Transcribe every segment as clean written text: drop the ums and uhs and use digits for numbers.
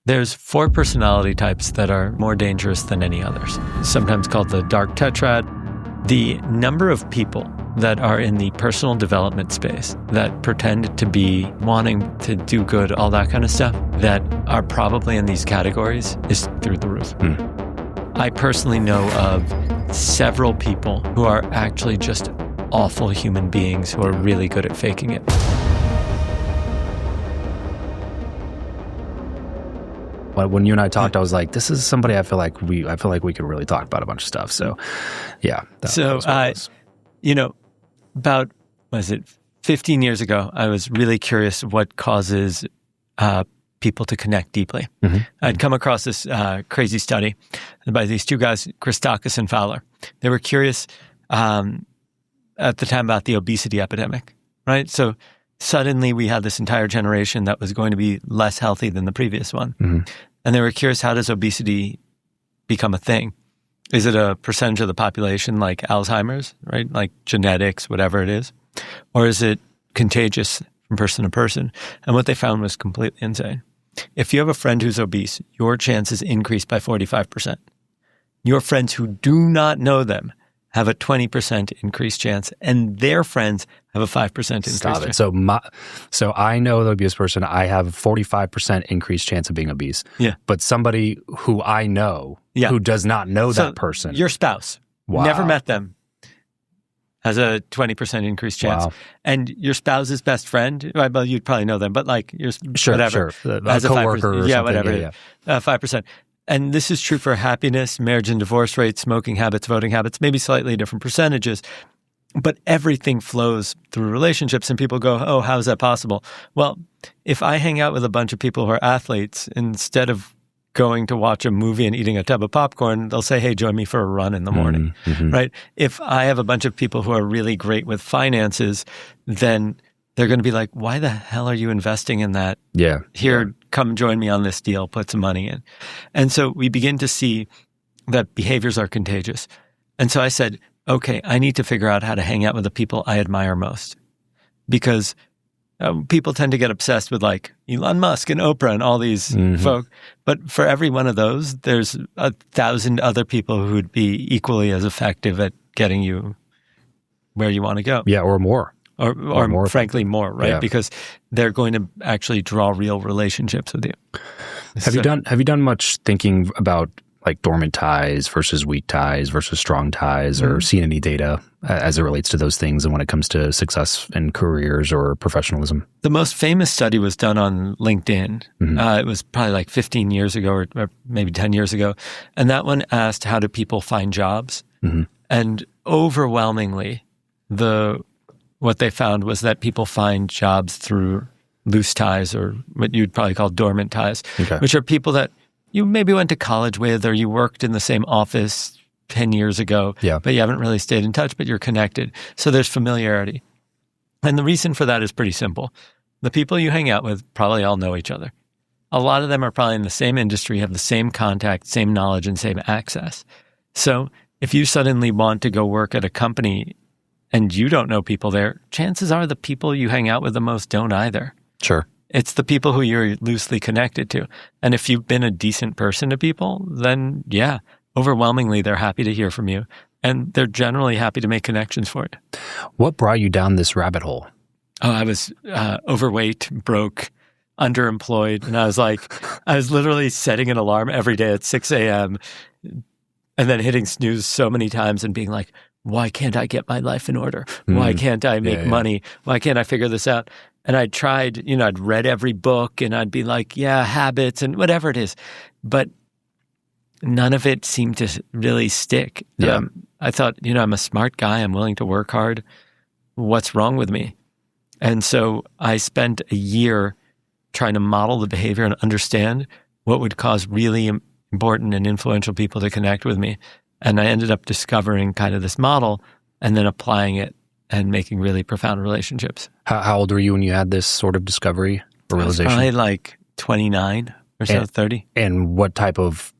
There's 4 personality types that are more dangerous than any others, sometimes called the dark tetrad. The number of people that are in the personal development space that pretend to be wanting to do good, all that kind of stuff, that are probably in these categories is through the roof. I personally know of several people who are actually just awful human beings who are really good at faking it. When you and I talked, I was like, "This is somebody I feel like we could really talk about a bunch of stuff." So, yeah. About 15 years ago, I was really curious what causes people to connect deeply. I'd come across this crazy study by these 2 guys, Christakis and Fowler. They were curious at the time about the obesity epidemic, right? So suddenly we had this entire generation that was going to be less healthy than the previous one. And they were curious, how does obesity become a thing? Is it a percentage of the population like Alzheimer's, right? Like genetics, whatever it is? Or is it contagious from person to person? And what they found was completely insane. If you have a friend who's obese, your chances increase by 45%. Your friends who do not know them have a 20% increased chance, and their friends have a 5% increased chance. So I know the obese person, I have a 45% increased chance of being obese. Yeah. But somebody who I know who does not know that person. Your spouse, never met them, has a 20% increased chance. Wow. And your spouse's best friend, well, you'd probably know them, but like your whatever, as a coworker or something. Whatever, 5%. And this is true for happiness, marriage and divorce rates, smoking habits, voting habits, maybe slightly different percentages. But everything flows through relationships, and people go, oh, how is that possible? Well, if I hang out with a bunch of people who are athletes, instead of going to watch a movie and eating a tub of popcorn, they'll say, hey, join me for a run in the morning, right? If I have a bunch of people who are really great with finances, then they're going to be like, why the hell are you investing in that? Here, come join me on this deal, put some money in. And so we begin to see that behaviors are contagious. And so I said, okay, I need to figure out how to hang out with the people I admire most. Because people tend to get obsessed with like Elon Musk and Oprah and all these folk. But for every one of those, there's 1,000 other people who would be equally as effective at getting you where you want to go. Yeah, or more. Or more, frankly, more, right? Yeah. Because they're going to actually draw real relationships with you. Have you done much thinking about like dormant ties versus weak ties versus strong ties, or seen any data as it relates to those things and when it comes to success in careers or professionalism? The most famous study was done on LinkedIn. It was probably like 15 years ago or maybe 10 years ago. And that one asked, how do people find jobs? And overwhelmingly, what they found was that people find jobs through loose ties, or what you'd probably call dormant ties, which are people that you maybe went to college with, or you worked in the same office 10 years ago, but you haven't really stayed in touch, but you're connected. So there's familiarity. And the reason for that is pretty simple. The people you hang out with probably all know each other. A lot of them are probably in the same industry, have the same contact, same knowledge, and same access. So if you suddenly want to go work at a company and you don't know people there, chances are the people you hang out with the most don't either. Sure. It's the people who you're loosely connected to. And if you've been a decent person to people, then yeah, overwhelmingly they're happy to hear from you. And they're generally happy to make connections for you. What brought you down this rabbit hole? Oh, I was overweight, broke, underemployed. And I was literally setting an alarm every day at 6 a.m. and then hitting snooze so many times and being like, why can't I get my life in order? Why can't I make money? Why can't I figure this out? And I tried, I'd read every book and I'd be like, yeah, habits and whatever it is. But none of it seemed to really stick. I thought, I'm a smart guy. I'm willing to work hard. What's wrong with me? And so I spent a year trying to model the behavior and understand what would cause really important and influential people to connect with me. And I ended up discovering kind of this model and then applying it and making really profound relationships. How old were you when you had this sort of discovery or realization? I was probably like 29 or so, 30. And what type of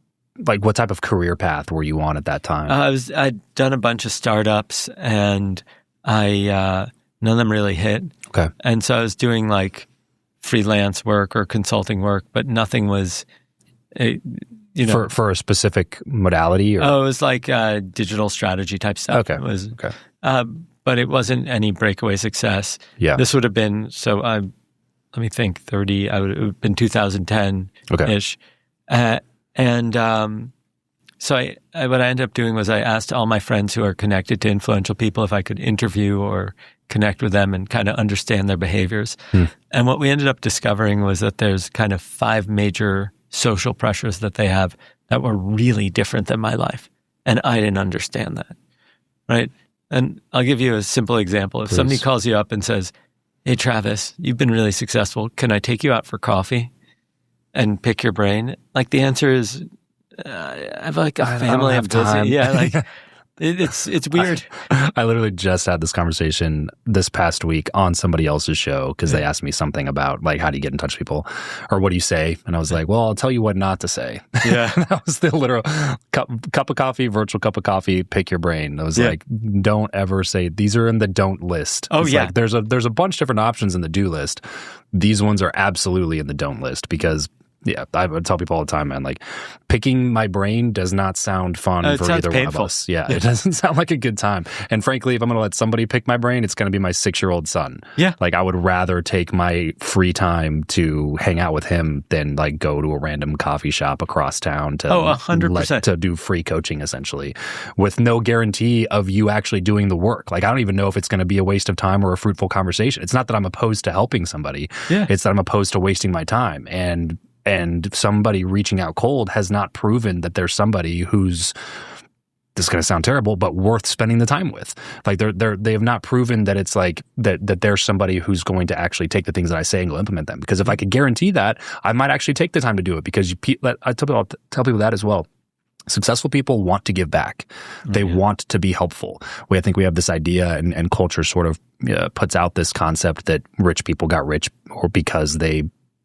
career path were you on at that time? I'd done a bunch of startups and none of them really hit. Okay. And so I was doing like freelance work or consulting work, but nothing was For a specific modality? Or? Oh, it was like digital strategy type stuff. Okay. But it wasn't any breakaway success. Yeah. This would have been, let me think, it would have been 2010-ish. Okay. So what I ended up doing was I asked all my friends who are connected to influential people if I could interview or connect with them and kind of understand their behaviors. And what we ended up discovering was that there's kind of 5 major social pressures that they have that were really different than my life. And I didn't understand that, right? And I'll give you a simple example. If somebody calls you up and says, "Hey, Travis, you've been really successful. Can I take you out for coffee and pick your brain?" Like the answer is, I have like a family. I don't have time. Yeah, like it's weird. I literally just had this conversation this past week on somebody else's show because they asked me something about like, how do you get in touch with people, or what do you say? And I was like, well, I'll tell you what not to say. Yeah, that was the literal cup of coffee, virtual cup of coffee, pick your brain. I was like, don't ever say these are in the don't list. Oh, it's like there's a bunch of different options in the do list. These ones are absolutely in the don't list because. Yeah, I would tell people all the time, man, like picking my brain does not sound fun for either one of us. Yeah, it doesn't sound like a good time. And frankly, if I'm going to let somebody pick my brain, it's going to be my 6-year-old son. Yeah. Like I would rather take my free time to hang out with him than like go to a random coffee shop across town to 100%. To do free coaching essentially with no guarantee of you actually doing the work. Like I don't even know if it's going to be a waste of time or a fruitful conversation. It's not that I'm opposed to helping somebody. Yeah. It's that I'm opposed to wasting my time. And somebody reaching out cold has not proven that there's somebody who's, this is going to sound terrible, but worth spending the time with. Like they have not proven that it's like that there's somebody who's going to actually take the things that I say and go implement them. Because if I could guarantee that, I might actually take the time to do it. Because I tell people that as well. Successful people want to give back. They want to be helpful. I think we have this idea, and culture sort of puts out this concept that rich people got rich or because they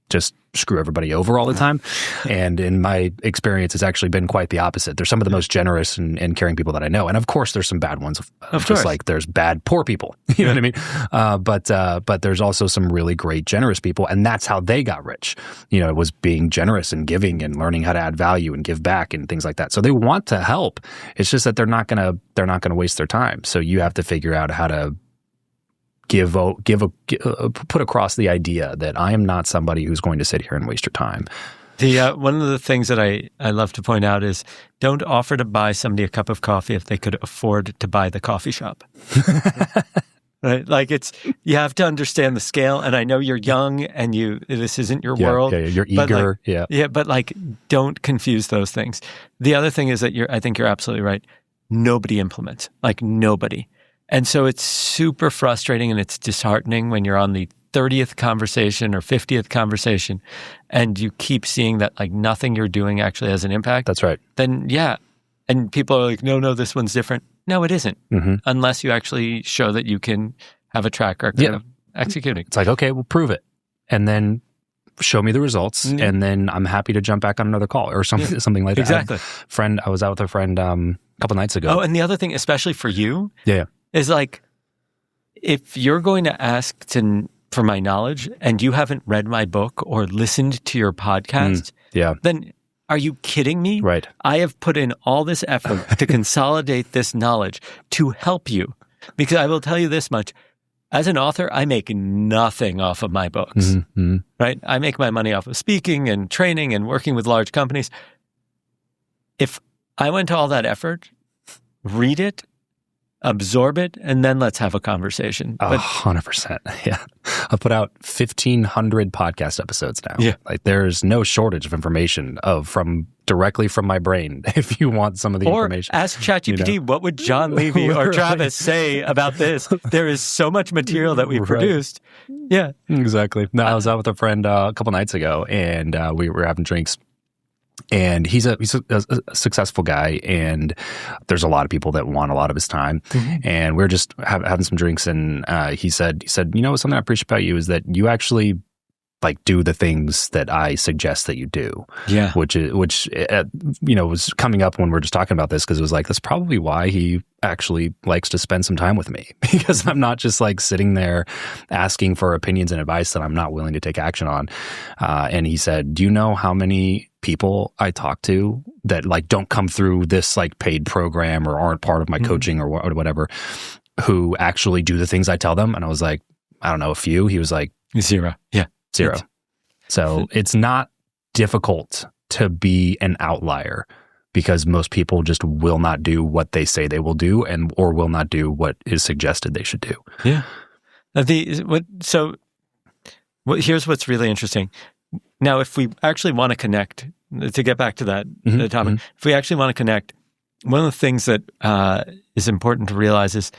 just screw everybody over all the time. And in my experience, it's actually been quite the opposite. There's some of the most generous and caring people that I know. And of course, there's some bad ones. Of course. Like there's bad, poor people. You know what I mean? But there's also some really great, generous people. And that's how they got rich. It was being generous and giving and learning how to add value and give back and things like that. So they want to help. It's just that they're not going to waste their time. So you have to figure out how to put across the idea that I am not somebody who's going to sit here and waste your time. One of the things that I love to point out is don't offer to buy somebody a cup of coffee if they could afford to buy the coffee shop. Right? Like you have to understand the scale. And I know you're young and this isn't your world. Yeah, you're eager. But like, don't confuse those things. The other thing is that I think you're absolutely right. Nobody implements, like nobody. And so it's super frustrating and it's disheartening when you're on the 30th conversation or 50th conversation and you keep seeing that like nothing you're doing actually has an impact. That's right. Then and people are like, no, this one's different. No, it isn't. Unless you actually show that you can have a track record of executing. It's like, okay, we'll prove it. And then show me the results and then I'm happy to jump back on another call or something like that. Exactly. I was out with a friend a couple nights ago. Oh, and the other thing, especially for you, is like, if you're going to ask for my knowledge and you haven't read my book or listened to your podcast, then are you kidding me? Right. I have put in all this effort to consolidate this knowledge to help you. Because I will tell you this much, as an author, I make nothing off of my books, right? I make my money off of speaking and training and working with large companies. If I went to all that effort, read it, absorb it, and then let's have a conversation. 100%. Yeah. I've put out 1,500 podcast episodes now. Yeah. Like there's no shortage of information directly from my brain if you want some of the information. Or ask ChatGPT, what would Jon Levy or Travis say about this? There is so much material that we've produced. Yeah. Exactly. No, I was out with a friend a couple nights ago and we were having drinks. And he's a successful guy, and there's a lot of people that want a lot of his time. And we're just having some drinks, and he said, something I appreciate about you is that you actually like do the things that I suggest that you do. Yeah, which was coming up when we were just talking about this because it was like that's probably why he actually likes to spend some time with me because I'm not just like sitting there asking for opinions and advice that I'm not willing to take action on. And he said, do you know how many people I talk to that like don't come through this like paid program or aren't part of my coaching or whatever, who actually do the things I tell them? And I was like, I don't know, a few. He was like, zero. Yeah. Zero. So it's not difficult to be an outlier because most people just will not do what they say they will do or will not do what is suggested they should do. Yeah. Here's what's really interesting. Now, if we actually want to connect, to get back to that topic, if we actually want to connect, one of the things that is important to realize is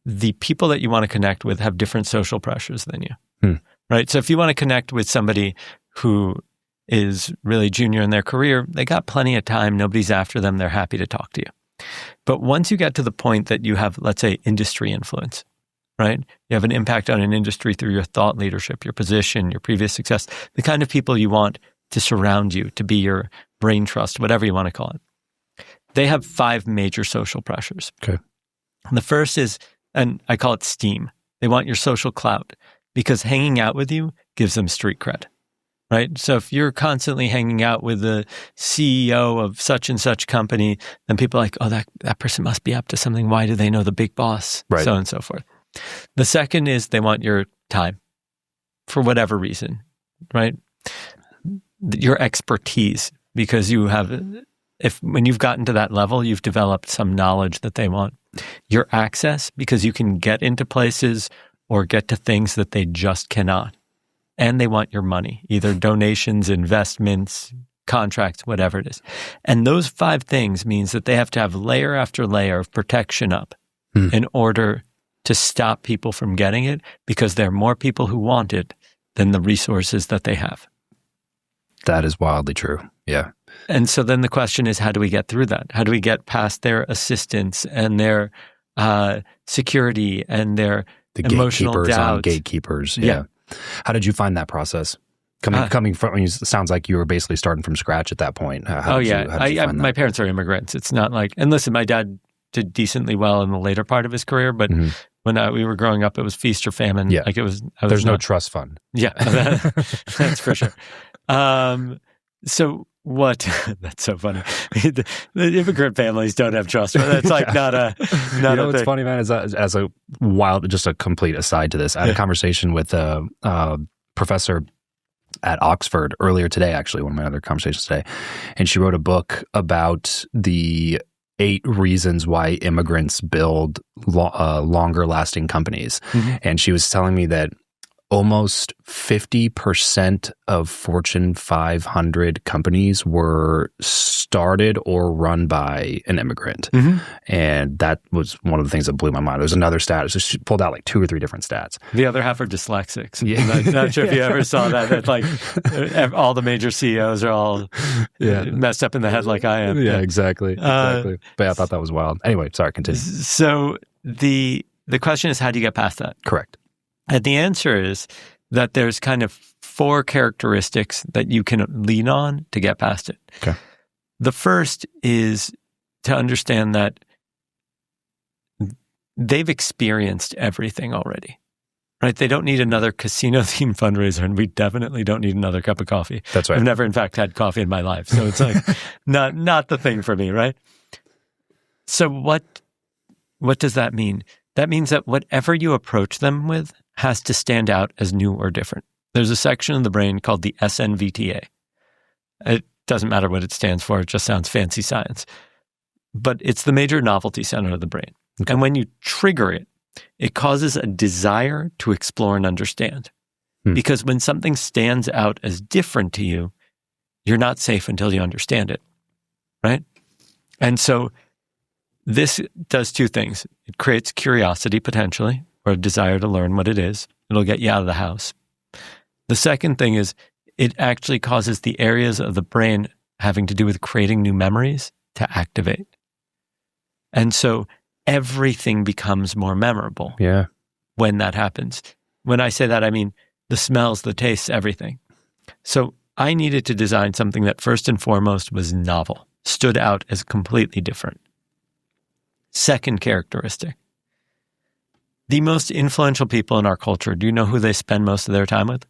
the people that you want to connect with have different social pressures than you, right? So if you want to connect with somebody who is really junior in their career, they got plenty of time. Nobody's after them. They're happy to talk to you. But once you get to the point that you have, let's say, industry influence, right? You have an impact on an industry through your thought leadership, your position, your previous success, the kind of people you want to surround you, to be your brain trust, whatever you want to call it. They have 5 major social pressures. Okay. And the first is, and I call it steam. They want your social clout because hanging out with you gives them street cred. Right? So if you're constantly hanging out with the CEO of such and such company, then people are like, oh, that person must be up to something. Why do they know the big boss? Right. So on and so forth. The second is they want your time for whatever reason, right? Your expertise, because you have, when you've gotten to that level, you've developed some knowledge that they want. Your access, because you can get into places or get to things that they just cannot. And they want your money, either donations, investments, contracts, whatever it is. And those 5 things means that they have to have layer after layer of protection up in order to stop people from getting it, because there are more people who want it than the resources that they have. That is wildly true. Yeah. And so then the question is, how do we get through that? How do we get past their assistance and their security and their emotional doubt? Gatekeepers. Yeah. How did you find that process? Coming from, it sounds like you were basically starting from scratch at that point. How did you find that? My parents are immigrants. It's not like, and listen, my dad did decently well in the later part of his career, but when we were growing up, it was feast or famine. Yeah. Like it was. There's no trust fund. Yeah, that's for sure. So what? That's so funny. The immigrant families don't have trust. That's like not a. What's funny, man, is as a wild, just a complete aside to this. I had a conversation with a professor at Oxford earlier today. Actually, one of my other conversations today, and she wrote a book about the 8 reasons why immigrants build longer lasting companies. And she was telling me that almost 50% of Fortune 500 companies were started or run by an immigrant. And that was one of the things that blew my mind. There's another stat. So she pulled out like 2 or 3 different stats. The other half are dyslexics. Yeah. I'm not sure if you ever saw that like all the major CEOs are all messed up in the head like I am. Yeah, exactly. But yeah, I thought that was wild. Anyway, sorry, continue. So the question is, how do you get past that? Correct. And the answer is that there's kind of 4 characteristics that you can lean on to get past it. Okay. The first is to understand that they've experienced everything already, right? They don't need another casino-themed fundraiser, and we definitely don't need another cup of coffee. That's right. I've never, in fact, had coffee in my life, so it's like not the thing for me, right? So what does that mean? That means that whatever you approach them with has to stand out as new or different. There's a section of the brain called the SNVTA. It doesn't matter what it stands for. It just sounds fancy science. But it's the major novelty center of the brain. Okay. And when you trigger it, it causes a desire to explore and understand. Because when something stands out as different to you, you're not safe until you understand it, right? And so this does 2 things. It creates curiosity, potentially, or a desire to learn what it is. It'll get you out of the house. The second thing is it actually causes the areas of the brain having to do with creating new memories to activate. And so everything becomes more memorable when that happens. When I say that, I mean the smells, the tastes, everything. So I needed to design something that first and foremost was novel, stood out as completely different. Second characteristic. The most influential people in our culture, do you know who they spend most of their time with?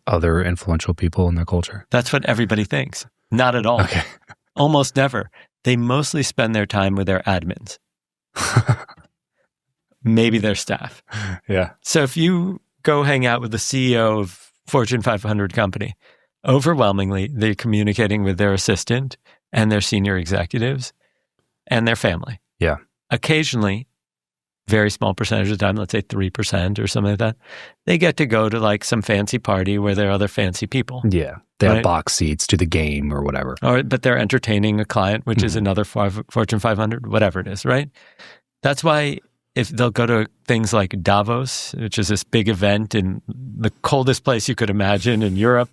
Other influential people in their culture? That's what everybody thinks. Not at all. Okay. Almost never. They mostly spend their time with their admins. Maybe their staff. Yeah. So if you go hang out with the CEO of Fortune 500 company, overwhelmingly, they're communicating with their assistant and their senior executives and their family. Yeah. Occasionally, very small percentage of the time, let's say 3% or something like that, they get to go to like some fancy party where there are other fancy people. Yeah. They have box seats to the game or whatever. But they're entertaining a client, which is another Fortune 500, whatever it is, right? That's why if they'll go to things like Davos, which is this big event in the coldest place you could imagine in Europe,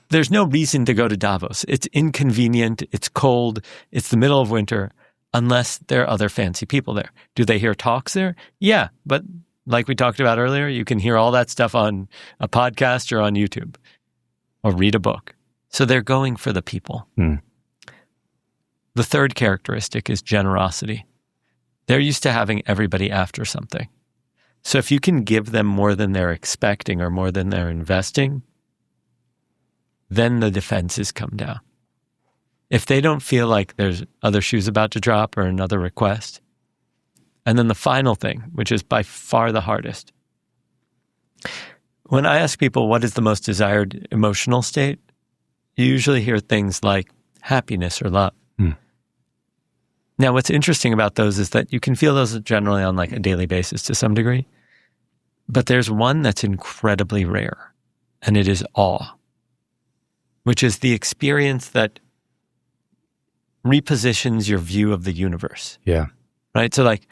there's no reason to go to Davos. It's inconvenient, it's cold, it's the middle of winter, unless there are other fancy people there. Do they hear talks there? Yeah, but like we talked about earlier, you can hear all that stuff on a podcast or on YouTube or read a book. So they're going for the people. The third characteristic is generosity. They're used to having everybody after something. So if you can give them more than they're expecting or more than they're investing, then the defenses come down. If they don't feel like there's other shoes about to drop or another request. And then the final thing, which is by far the hardest. When I ask people what is the most desired emotional state, you usually hear things like happiness or love. Now, what's interesting about those is that you can feel those generally on like a daily basis to some degree. But there's one that's incredibly rare, and it is awe, which is the experience that repositions your view of the universe. Yeah. Right? So like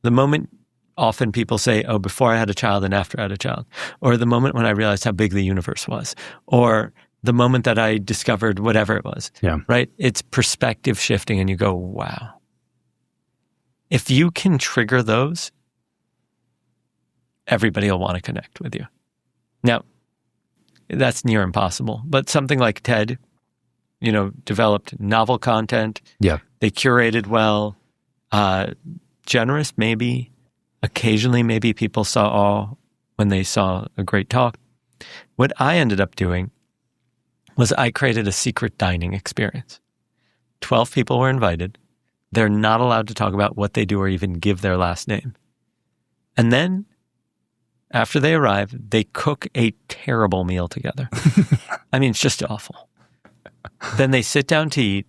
the moment often people say, oh, before I had a child and after I had a child, or the moment when I realized how big the universe was, or the moment that I discovered whatever it was. Yeah. Right? It's perspective shifting and you go, wow. If you can trigger those, everybody will want to connect with you. Now, that's near impossible, but something like TED, developed novel content. Yeah. They curated well, generous maybe. Occasionally maybe people saw awe when they saw a great talk. What I ended up doing was I created a secret dining experience. 12 people were invited. They're not allowed to talk about what they do or even give their last name. And then, after they arrive, they cook a terrible meal together. I mean, it's just awful. Then they sit down to eat,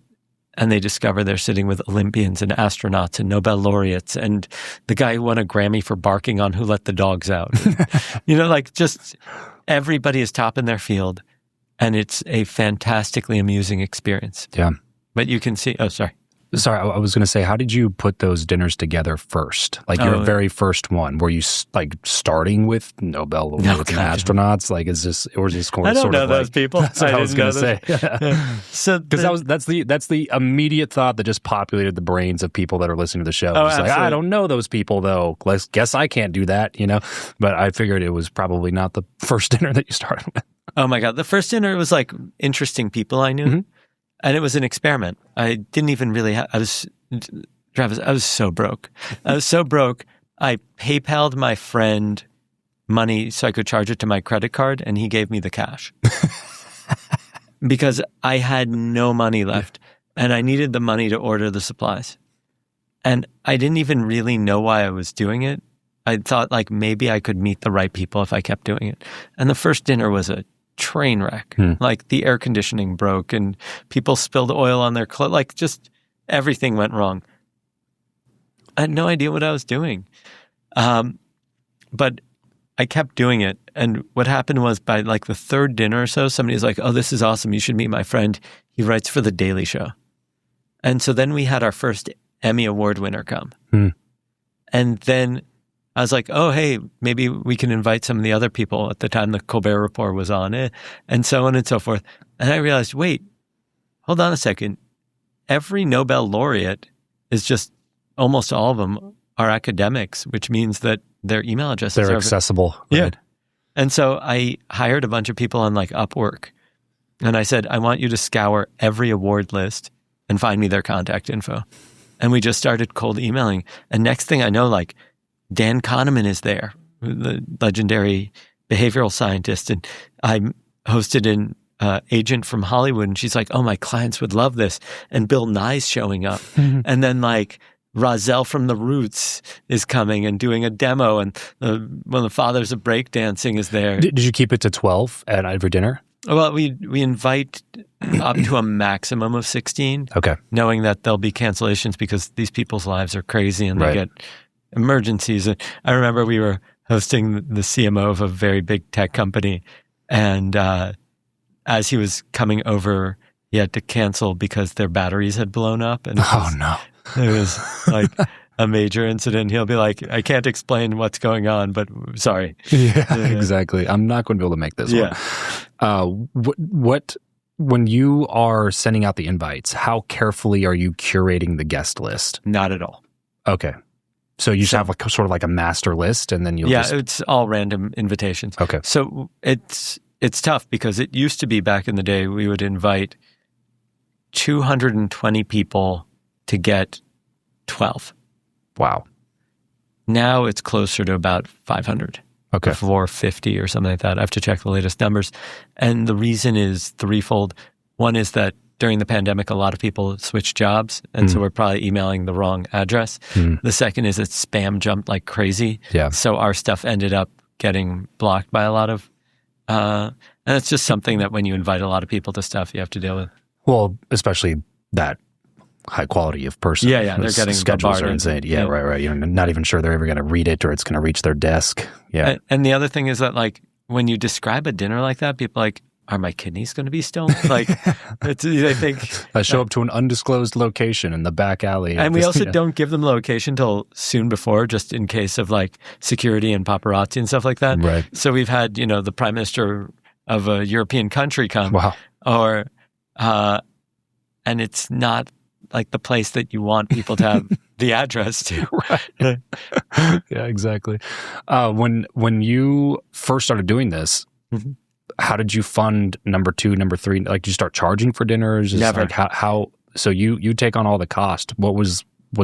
and they discover they're sitting with Olympians and astronauts and Nobel laureates and the guy who won a Grammy for barking on Who Let the Dogs Out. Just everybody is top in their field, and it's a fantastically amusing experience. Yeah. But you can see, Sorry, I was going to say, how did you put those dinners together first? Like your very first one, were you like starting with Nobel laureates and astronauts? Like, is this I don't know those people. That's what I was going to say. So because that's the immediate thought that just populated the brains of people that are listening to the show. It's like, I don't know those people though. Guess I can't do that, But I figured it was probably not the first dinner that you started with. Oh my God, the first dinner was like interesting people I knew. Mm-hmm. And it was an experiment. I didn't even really Travis, I was so broke. I PayPal'd my friend money so I could charge it to my credit card, and he gave me the cash. Because I had no money left, and I needed the money to order the supplies. And I didn't even really know why I was doing it. I thought like maybe I could meet the right people if I kept doing it. And the first dinner was a train wreck. Like the air conditioning broke and people spilled oil on their clothes. Like just everything went wrong. I had no idea what I was doing. But I kept doing it. And what happened was by like the third dinner or so, somebody was like, oh, this is awesome. You should meet my friend. He writes for The Daily Show. And so then we had our first Emmy Award winner come. And then I was like, oh, hey, maybe we can invite some of the other people. At the time, the Colbert Report was on it, and so on and so forth. And I realized, wait, hold on a second. Every Nobel laureate is just, almost all of them are academics, which means that their email addresses are accessible. Yeah. Right? And so I hired a bunch of people on like Upwork, and I said, I want you to scour every award list and find me their contact info. And we just started cold emailing. And next thing I know, like Dan Kahneman is there, the legendary behavioral scientist. And I hosted an agent from Hollywood, and she's like, oh, my clients would love this. And Bill Nye's showing up. And then like Rozelle from The Roots is coming and doing a demo. And one of the fathers of breakdancing is there. Did you keep it to 12 at every dinner? Well, we invite up to a maximum of 16. Okay. Knowing that there'll be cancellations because these people's lives are crazy and they get emergencies. And I remember we were hosting the CMO of a very big tech company, and as he was coming over, he had to cancel because their batteries had blown up. And it was like a major incident. He'll be like, I can't explain what's going on, but sorry. Yeah, exactly. I'm not going to be able to make this one. When you are sending out the invites, how carefully are you curating the guest list? Not at all. Okay. So you just have like sort of like a master list, and then you'll it's all random invitations. Okay. So it's tough because it used to be back in the day we would invite 220 people to get 12. Wow. Now it's closer to about 500. Okay. 450 or something like that. I have to check the latest numbers. And the reason is threefold. One is that during the pandemic, a lot of people switched jobs, and so we're probably emailing the wrong address. The second is that spam jumped like crazy. Yeah. So our stuff ended up getting blocked by a lot of, and it's just something that when you invite a lot of people to stuff, you have to deal with. Well, especially that high quality of person. Yeah, they're getting schedules are insane. Yeah, right. You're not even sure they're ever going to read it or it's going to reach their desk. Yeah. And the other thing is that, like, when you describe a dinner like that, people are like, are my kidneys going to be stoned? Like, they think I show up to an undisclosed location in the back alley. And we also don't give them location till soon before, just in case of like security and paparazzi and stuff like that. Right. So we've had, the prime minister of a European country come. Wow. Or, and it's not like the place that you want people to have the address to. Right. Yeah, exactly. When you first started doing this, how did you fund number 2, number 3? Like, did you start charging for dinners? Never. Like how? So you take on all the cost. What was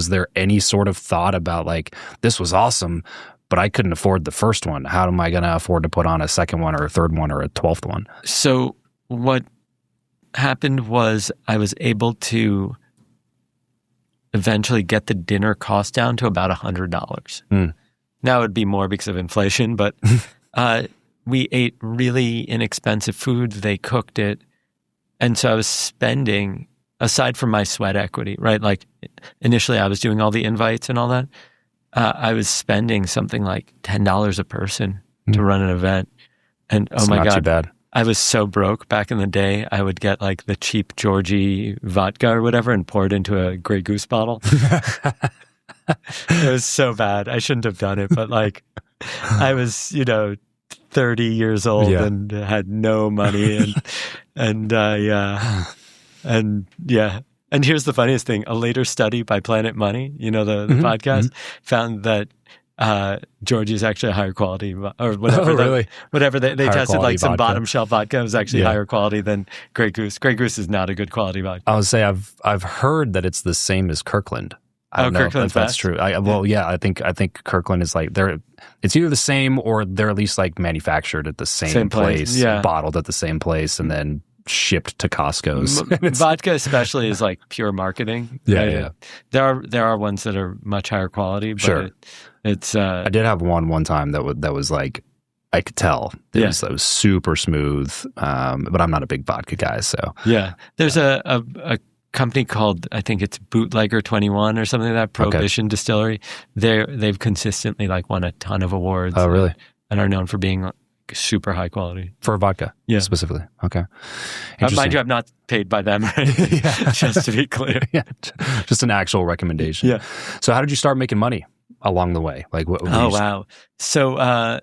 there any sort of thought about like, this was awesome, but I couldn't afford the first one. How am I going to afford to put on a second one or a third one or a 12th one? So what happened was I was able to eventually get the dinner cost down to about $100. Now it would be more because of inflation, but we ate really inexpensive food. They cooked it. And so I was spending, aside from my sweat equity, right? Like initially I was doing all the invites and all that. I was spending something like $10 a person to run an event. And oh my God, not too bad. I was so broke back in the day. I would get like the cheap Georgie vodka or whatever and pour it into a Grey Goose bottle. It was so bad. I shouldn't have done it, but like I was, 30 years old and had no money and here's the funniest thing. A later study by Planet Money, the podcast, found that Georgie is actually a higher quality, or whatever. Really? Whatever they tested, like some vodka. bottom shelf vodka was actually higher quality than Grey Goose. Grey Goose is not a good quality vodka. I would say I've heard that it's the same as Kirkland. I don't know Kirkland's if that's true. I think Kirkland is like it's either the same or they're at least like manufactured at the same place, bottled at the same place, and then shipped to Costco's. Vodka especially is like pure marketing. Yeah. There are ones that are much higher quality, but sure. It's I did have one time that was like, I could tell it was super smooth, but I'm not a big vodka guy, so there's a company called, I think it's Bootlegger 21 or something like that, Prohibition Distillery. They've consistently like won a ton of awards. Oh, really? And are known for being like super high quality. For vodka, specifically. Okay. Mind you, I'm not paid by them, right? Just to be clear. Just an actual recommendation. Yeah. So how did you start making money along the way? Like, wow. So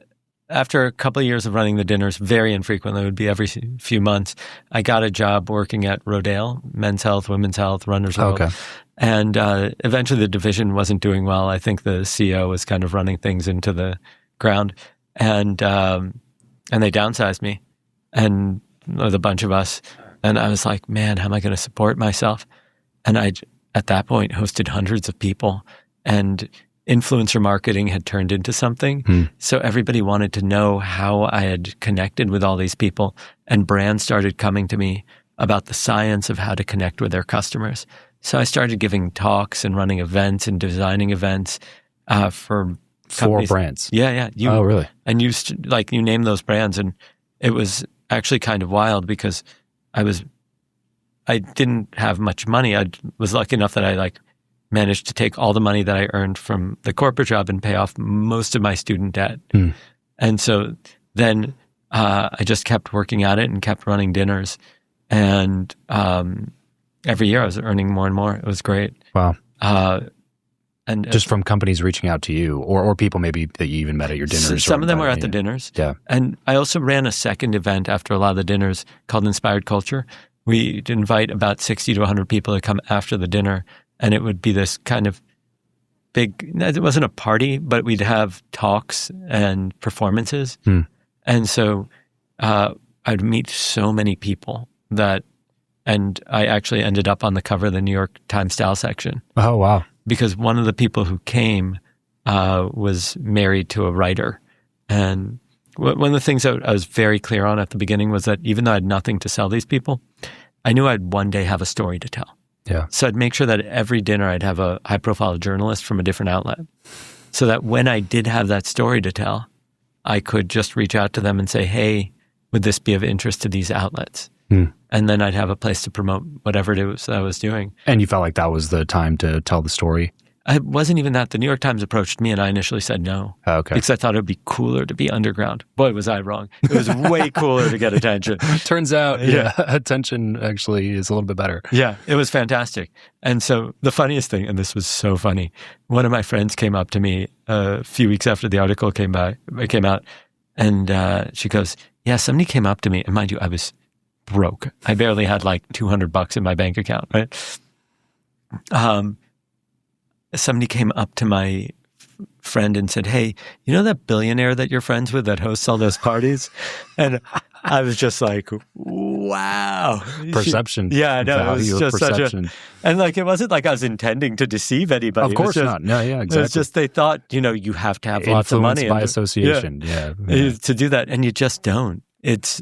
after a couple of years of running the dinners, very infrequently, it would be every few months, I got a job working at Rodale, Men's Health, Women's Health, Runner's World. Okay. And eventually the division wasn't doing well. I think the CEO was kind of running things into the ground. And they downsized me with a bunch of us. And I was like, man, how am I going to support myself? And at that point hosted hundreds of people, and influencer marketing had turned into something. So everybody wanted to know how I had connected with all these people, and brands started coming to me about the science of how to connect with their customers. So I started giving talks and running events and designing events for companies. Brands. Yeah. Oh, really? And you name those brands, and it was actually kind of wild because I didn't have much money. I was lucky enough that I managed to take all the money that I earned from the corporate job and pay off most of my student debt. And so then I just kept working at it and kept running dinners. And every year I was earning more and more. It was great. Wow. And just from companies reaching out to you or people maybe that you even met at your dinners? Some of them were at the dinners. Yeah. And I also ran a second event after a lot of the dinners called Inspired Culture. We'd invite about 60 to 100 people to come after the dinner, and it would be this kind of big, it wasn't a party, but we'd have talks and performances. And so I'd meet so many people and I actually ended up on the cover of the New York Times style section. Oh, wow. Because one of the people who came was married to a writer. And one of the things that I was very clear on at the beginning was that even though I had nothing to sell these people, I knew I'd one day have a story to tell. Yeah. So I'd make sure that every dinner I'd have a high-profile journalist from a different outlet, so that when I did have that story to tell, I could just reach out to them and say, hey, would this be of interest to these outlets? And then I'd have a place to promote whatever it was that I was doing. And you felt like that was the time to tell the story? It wasn't even that. The New York Times approached me and I initially said no. Oh, okay. Because I thought it would be cooler to be underground. Boy, was I wrong. It was way cooler to get attention. Turns out, attention actually is a little bit better. Yeah, it was fantastic. And so the funniest thing, and this was so funny, one of my friends came up to me a few weeks after the article came out, and she goes, yeah, somebody came up to me, and mind you, I was broke. I barely had like $200 in my bank account, right? Somebody came up to my friend and said, hey, you know that billionaire that you're friends with that hosts all those parties? And I was just like, wow. Perception. Yeah, I know. It was just perception. And it wasn't like I was intending to deceive anybody. Of course not. No, yeah, exactly. It was just they thought, you have to have lots of money. Influenced by association, yeah. To do that, and you just don't. It's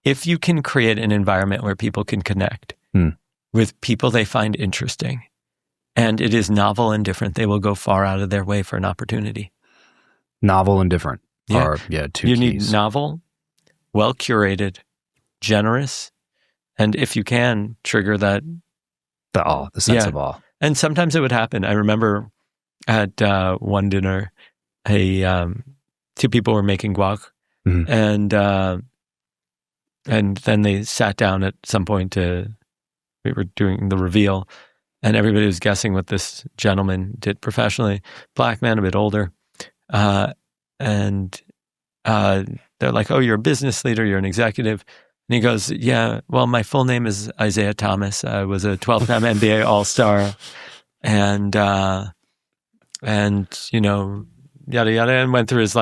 if you can create an environment where people can connect with people they find interesting, and it is novel and different, they will go far out of their way for an opportunity. Novel and different are, two you keys. Need novel, well-curated, generous, and if you can, trigger that. The sense of awe. And sometimes it would happen. I remember at one dinner, two people were making guac, and then they sat down at some point we were doing the reveal, and everybody was guessing what this gentleman did professionally. Black man, a bit older. And they're like, oh, you're a business leader, you're an executive. And he goes, yeah, well, my full name is Isaiah Thomas. I was a 12-time NBA All-Star. And yada, yada, and went through his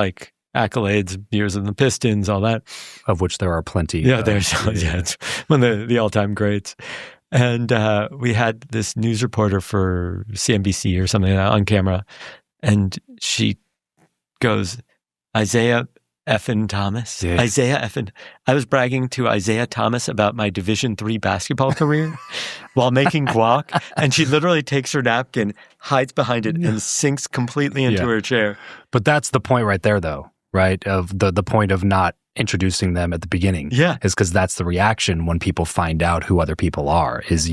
accolades, years in the Pistons, all that. Of which there are plenty. Yeah, it's one of the all-time greats. And we had this news reporter for CNBC or something like that on camera, and she goes, Isaiah effin Thomas. Yeah. Isaiah effin. I was bragging to Isaiah Thomas about my Division III basketball career while making guac, and she literally takes her napkin, hides behind it, and sinks completely into her chair. But that's the point right there, though, right? Of the point of not introducing them at the beginning. Yeah. Is because that's the reaction when people find out who other people are, is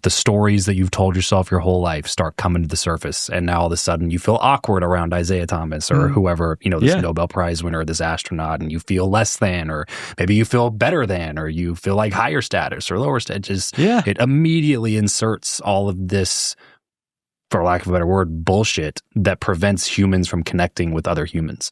the stories that you've told yourself your whole life start coming to the surface, and now all of a sudden you feel awkward around Isaiah Thomas or whoever, this Nobel Prize winner, this astronaut, and you feel less than, or maybe you feel better than, or you feel like higher status or lower status. It immediately inserts all of this, for lack of a better word, bullshit that prevents humans from connecting with other humans.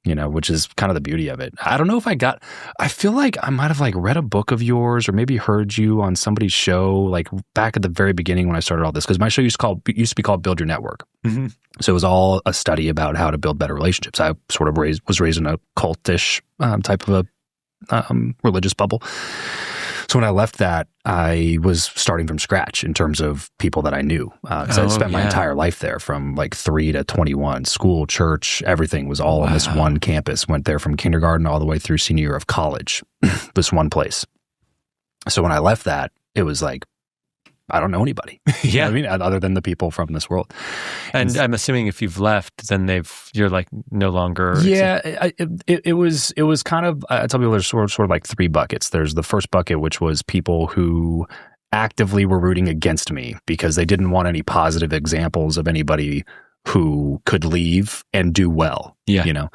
Which is kind of the beauty of it. I don't know if I feel like I might have read a book of yours or maybe heard you on somebody's show back at the very beginning when I started all this, because my show used to be called Build Your Network. So it was all a study about how to build better relationships. I sort of was raised in a cultish type of a religious bubble. So when I left that, I was starting from scratch in terms of people that I knew. Because I spent my entire life there from like 3 to 21. School, church, everything was all on this one campus. Went there from kindergarten all the way through senior year of college, this one place. So when I left that, it was like, I don't know anybody. You know what I mean? Other than the people from this world. And I'm assuming if you've left, then you're like no longer. Yeah, it was kind of, I tell people there's sort of like 3 buckets. There's the first bucket, which was people who actively were rooting against me because they didn't want any positive examples of anybody who could leave and do well, you know,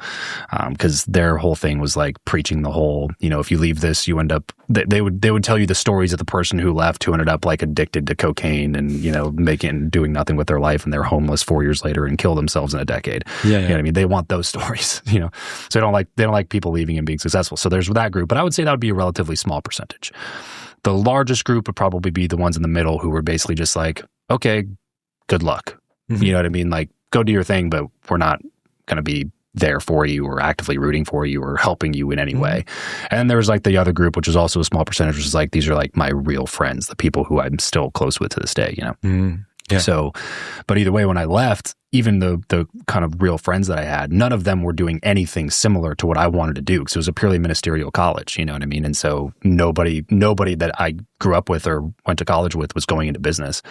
because their whole thing was like preaching the whole, you know, if you leave this, you end up, they would tell you the stories of the person who left who ended up like addicted to cocaine and, you know, doing nothing with their life, and they're homeless 4 years later and kill themselves in a decade. You know what I mean? They want those stories, you know, so they don't like people leaving and being successful. So there's that group, but I would say that would be a relatively small percentage. The largest group would probably be the ones in the middle who were basically just like, okay, good luck. You know what I mean? Like, go do your thing, but we're not going to be there for you or actively rooting for you or helping you in any way. And there was like the other group, which is also a small percentage, which is like, these are like my real friends, the people who I'm still close with to this day, you know? So, but either way, when I left, even the kind of real friends that I had, none of them were doing anything similar to what I wanted to do, because it was a purely ministerial college, you know what I mean? And so nobody that I grew up with or went to college with was going into business.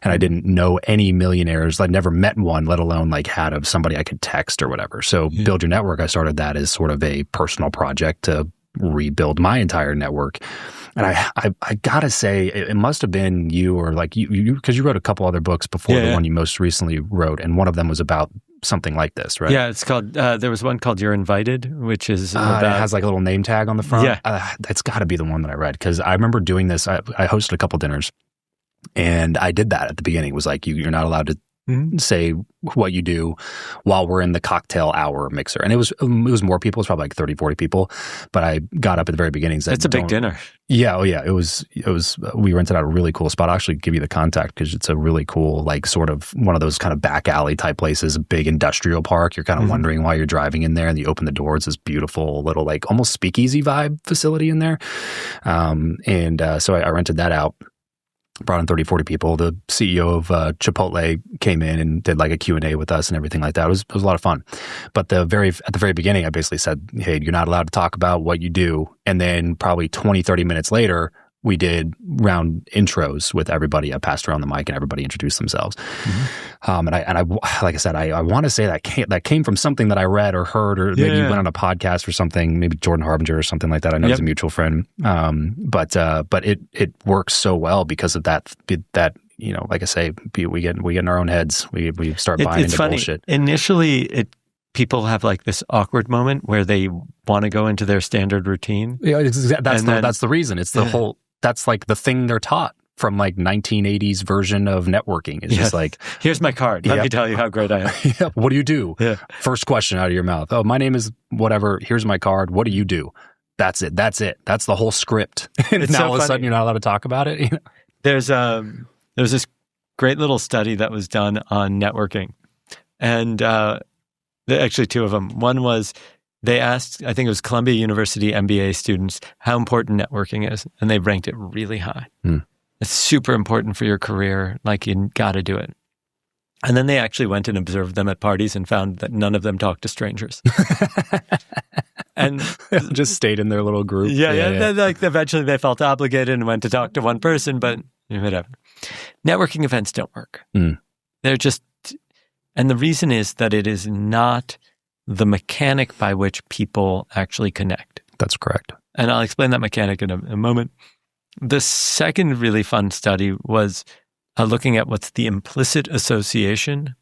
And I didn't know any millionaires. I'd never met one, let alone like had somebody I could text or whatever. So Build Your Network, I started that as sort of a personal project to rebuild my entire network. And I gotta say, it must have been you, or like you, because you wrote a couple other books before the one you most recently wrote, and one of them was about something like this, right? Yeah, it's called. There was one called "You're Invited," which is about, it has like a little name tag on the front. Yeah, that's got to be the one that I read, because I remember doing this. I hosted a couple dinners, and I did that at the beginning. It was like you're not allowed to say what you do while we're in the cocktail hour mixer. And it was more people. It was probably like 30, 40 people. But I got up at the very beginning. It's a big dinner. Yeah. Oh yeah. It was, we rented out a really cool spot. I'll actually give you the contact, because it's a really cool, like sort of one of those kind of back alley type places, a big industrial park. You're kind of wondering why you're driving in there, and you open the door. It's this beautiful little, like almost speakeasy vibe facility in there. So I rented that out. Brought in 30, 40 people. The CEO of Chappell came in and did like a Q&A with us and everything like that. It was a lot of fun. But at the very beginning, I basically said, hey, you're not allowed to talk about what you do. And then probably 20, 30 minutes later, we did round intros with everybody. I passed around the mic and everybody introduced themselves. And I like I said, I want to say that came from something that I read or heard, or maybe you went on a podcast or something, maybe Jordan Harbinger or something like that. I know he's a mutual friend. But it works so well because of that, you know, like I say, we get in our own heads. We start buying into funny. Bullshit. Initially, people have like this awkward moment where they want to go into their standard routine. Yeah, that's the reason. It's the whole. That's like the thing they're taught from like 1980s version of networking. It's just like, here's my card. Let me tell you how great I am. What do you do? First question out of your mouth. Oh, my name is whatever. Here's my card. What do you do? That's it. That's the whole script. And now all of a sudden you're not allowed to talk about it. There's this great little study that was done on networking, and actually 2 of them. One was, they asked, I think it was Columbia University MBA students, how important networking is, and they ranked it really high. It's super important for your career. Like, you got to do it. And then they actually went and observed them at parties and found that none of them talked to strangers. And just stayed in their little group. Yeah. Like, eventually they felt obligated and went to talk to one person, but whatever. Networking events don't work. They're just, and the reason is that it is not the mechanic by which people actually connect. That's correct. And I'll explain that mechanic in a moment. The second really fun study was looking at what's the implicit association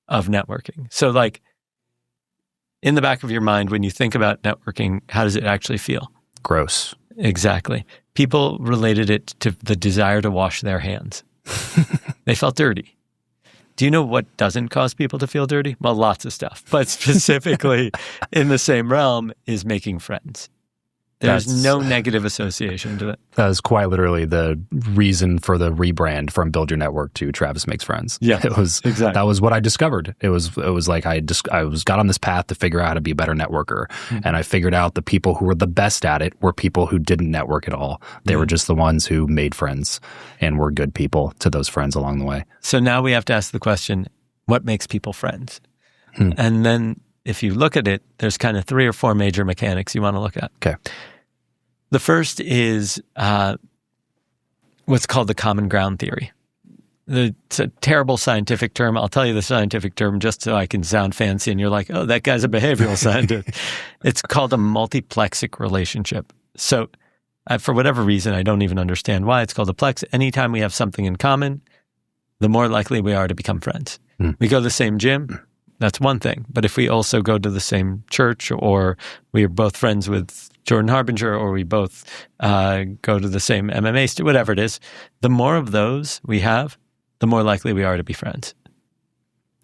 of networking. So like, in the back of your mind, when you think about networking, how does it actually feel? Gross. Exactly. People related it to the desire to wash their hands. They felt dirty. Do you know what doesn't cause people to feel dirty? Well, lots of stuff, but specifically in the same realm is making friends. There's no negative association to it. That was quite literally the reason for the rebrand from Build Your Network to Travis Makes Friends. Yeah, it was exactly. That was what I discovered. It was like I got on this path to figure out how to be a better networker, and I figured out the people who were the best at it were people who didn't network at all. They were just the ones who made friends and were good people to those friends along the way. So now we have to ask the question: what makes people friends? And then, if you look at it, there's kind of 3 or 4 major mechanics you want to look at. Okay. The first is what's called the common ground theory. It's a terrible scientific term. I'll tell you the scientific term just so I can sound fancy and you're like, oh, that guy's a behavioral scientist. It's called a multiplexic relationship. So for whatever reason, I don't even understand why it's called a plex. Anytime we have something in common, the more likely we are to become friends. We go to the same gym. That's one thing. But if we also go to the same church, or we are both friends with Jordan Harbinger, or we both go to the same MMA, whatever it is, the more of those we have, the more likely we are to be friends.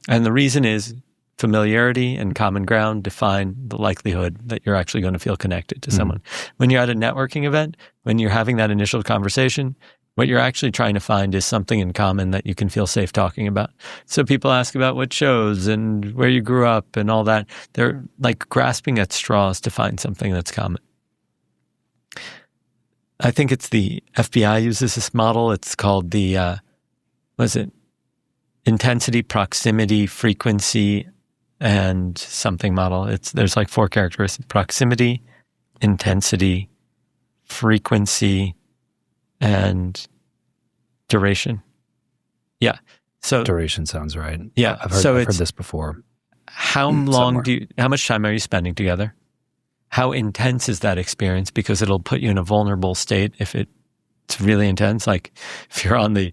And the reason is familiarity and common ground define the likelihood that you're actually going to feel connected to someone. When you're at a networking event, when you're having that initial conversation, what you're actually trying to find is something in common that you can feel safe talking about. So people ask about what shows and where you grew up and all that. They're like grasping at straws to find something that's common. I think it's the FBI uses this model. It's called the, intensity, proximity, frequency, and something model. There's like 4 characteristics: proximity, intensity, frequency, and duration. Yeah. So duration sounds right. Yeah. I've heard this before. How much time are you spending together? How intense is that experience? Because it'll put you in a vulnerable state if it's really intense. Like if you're on the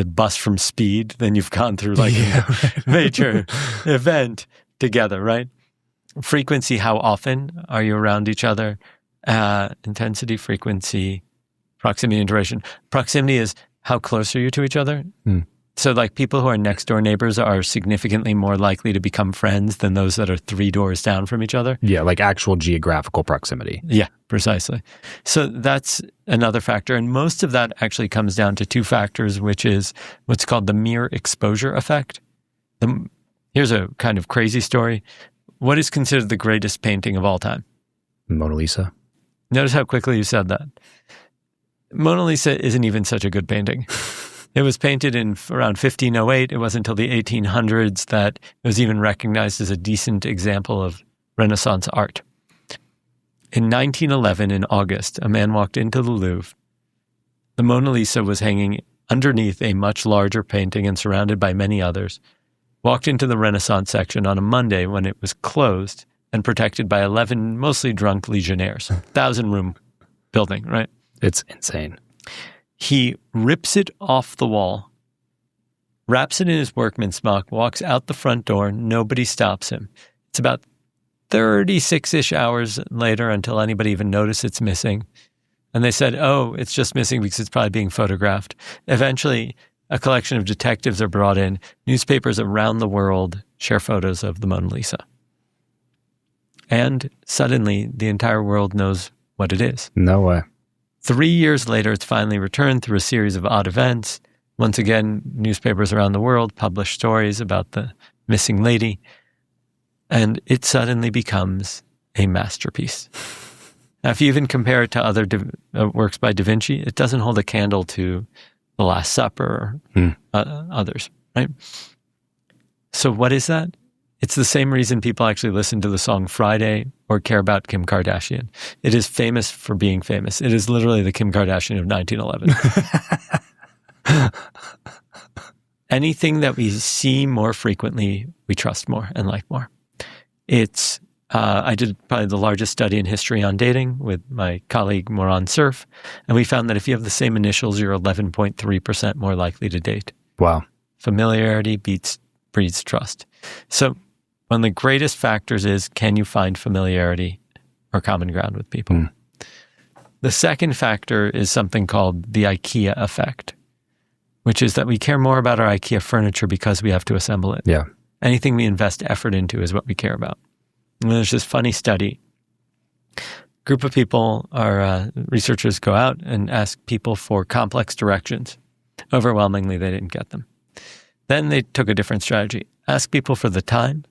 bus from Speed, then you've gone through like a major event together, right? Frequency, how often are you around each other? Intensity, frequency, proximity, and duration. Proximity is how close are you to each other? So like people who are next door neighbors are significantly more likely to become friends than those that are 3 doors down from each other. Yeah, like actual geographical proximity. Yeah, precisely. So that's another factor. And most of that actually comes down to 2 factors, which is what's called the mere exposure effect. Here's a kind of crazy story. What is considered the greatest painting of all time? Mona Lisa. Notice how quickly you said that. Mona Lisa isn't even such a good painting. It was painted in around 1508. It wasn't until the 1800s that it was even recognized as a decent example of Renaissance art. In 1911, in August, a man walked into the Louvre. The Mona Lisa was hanging underneath a much larger painting and surrounded by many others. Walked into the Renaissance section on a Monday when it was closed and protected by 11 mostly drunk legionnaires. 1,000-room building, right? It's insane. He rips it off the wall, wraps it in his workman's smock, walks out the front door. Nobody stops him. It's about 36-ish hours later until anybody even noticed it's missing. And they said, oh, it's just missing because it's probably being photographed. Eventually, a collection of detectives are brought in. Newspapers around the world share photos of the Mona Lisa. And suddenly, the entire world knows what it is. No way. 3 years later, it's finally returned through a series of odd events. Once again, newspapers around the world publish stories about the missing lady, and it suddenly becomes a masterpiece. Now, if you even compare it to other works by Da Vinci, it doesn't hold a candle to The Last Supper or others, right? So what is that? It's the same reason people actually listen to the song Friday or care about Kim Kardashian. It is famous for being famous. It is literally the Kim Kardashian of 1911. Anything that we see more frequently, we trust more and like more. I did probably the largest study in history on dating with my colleague Moran Cerf, and we found that if you have the same initials, you're 11.3% more likely to date. Wow. Familiarity breeds trust. So one of the greatest factors is, can you find familiarity or common ground with people? The second factor is something called the IKEA effect, which is that we care more about our IKEA furniture because we have to assemble it. Yeah. Anything we invest effort into is what we care about. And there's this funny study. group of people, our researchers go out and ask people for complex directions. Overwhelmingly, they didn't get them. Then they took a different strategy. Ask people for the time,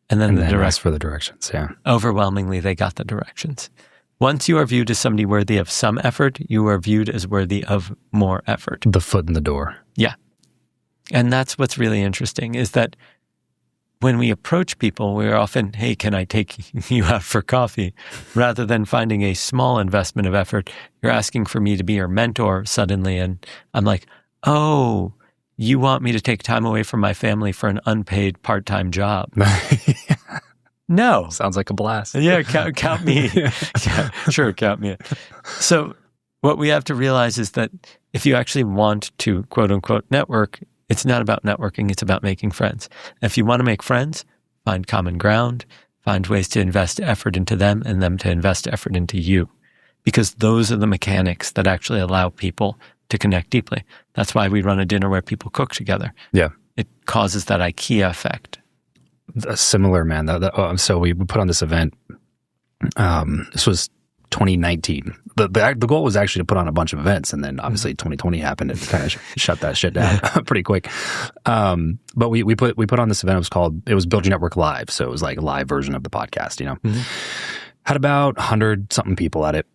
and then ask for the directions, yeah. Overwhelmingly, they got the directions. Once you are viewed as somebody worthy of some effort, you are viewed as worthy of more effort. The foot in the door. Yeah. And that's what's really interesting, is that when we approach people, we're often, hey, can I take you out for coffee? Rather than finding a small investment of effort, you're asking for me to be your mentor suddenly. And I'm like, oh, you want me to take time away from my family for an unpaid part-time job? No. Sounds like a blast. Yeah, count me. Yeah, sure, count me in. So what we have to realize is that if you actually want to, quote unquote, network, it's not about networking, it's about making friends. If you want to make friends, find common ground, find ways to invest effort into them and them to invest effort into you. Because those are the mechanics that actually allow people to connect deeply. That's why we run a dinner where people cook together. Yeah. It causes that IKEA effect. Similar, man. So we put on this event. This was 2019. The goal was actually to put on a bunch of events, and then obviously 2020 happened and kind of shut that shit down pretty quick. But we put on this event. It was Build Your Network Live, so it was like a live version of the podcast. You know, had about 100 something people at it,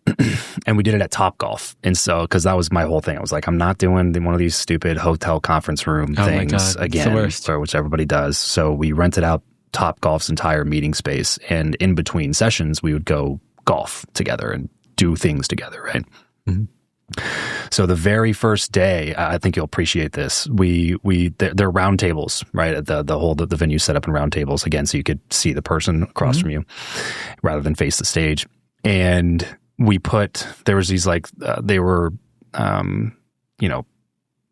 and we did it at Topgolf. And so, because that was my whole thing, I was like, I'm not doing one of these stupid hotel conference room things again, which everybody does. So we rented out Topgolf's entire meeting space, and in between sessions, we would go golf together and do things together, right? So the very first day, I think you'll appreciate this. They're round tables, right? The venue set up in round tables again, so you could see the person across from you rather than face the stage. And there was these they were,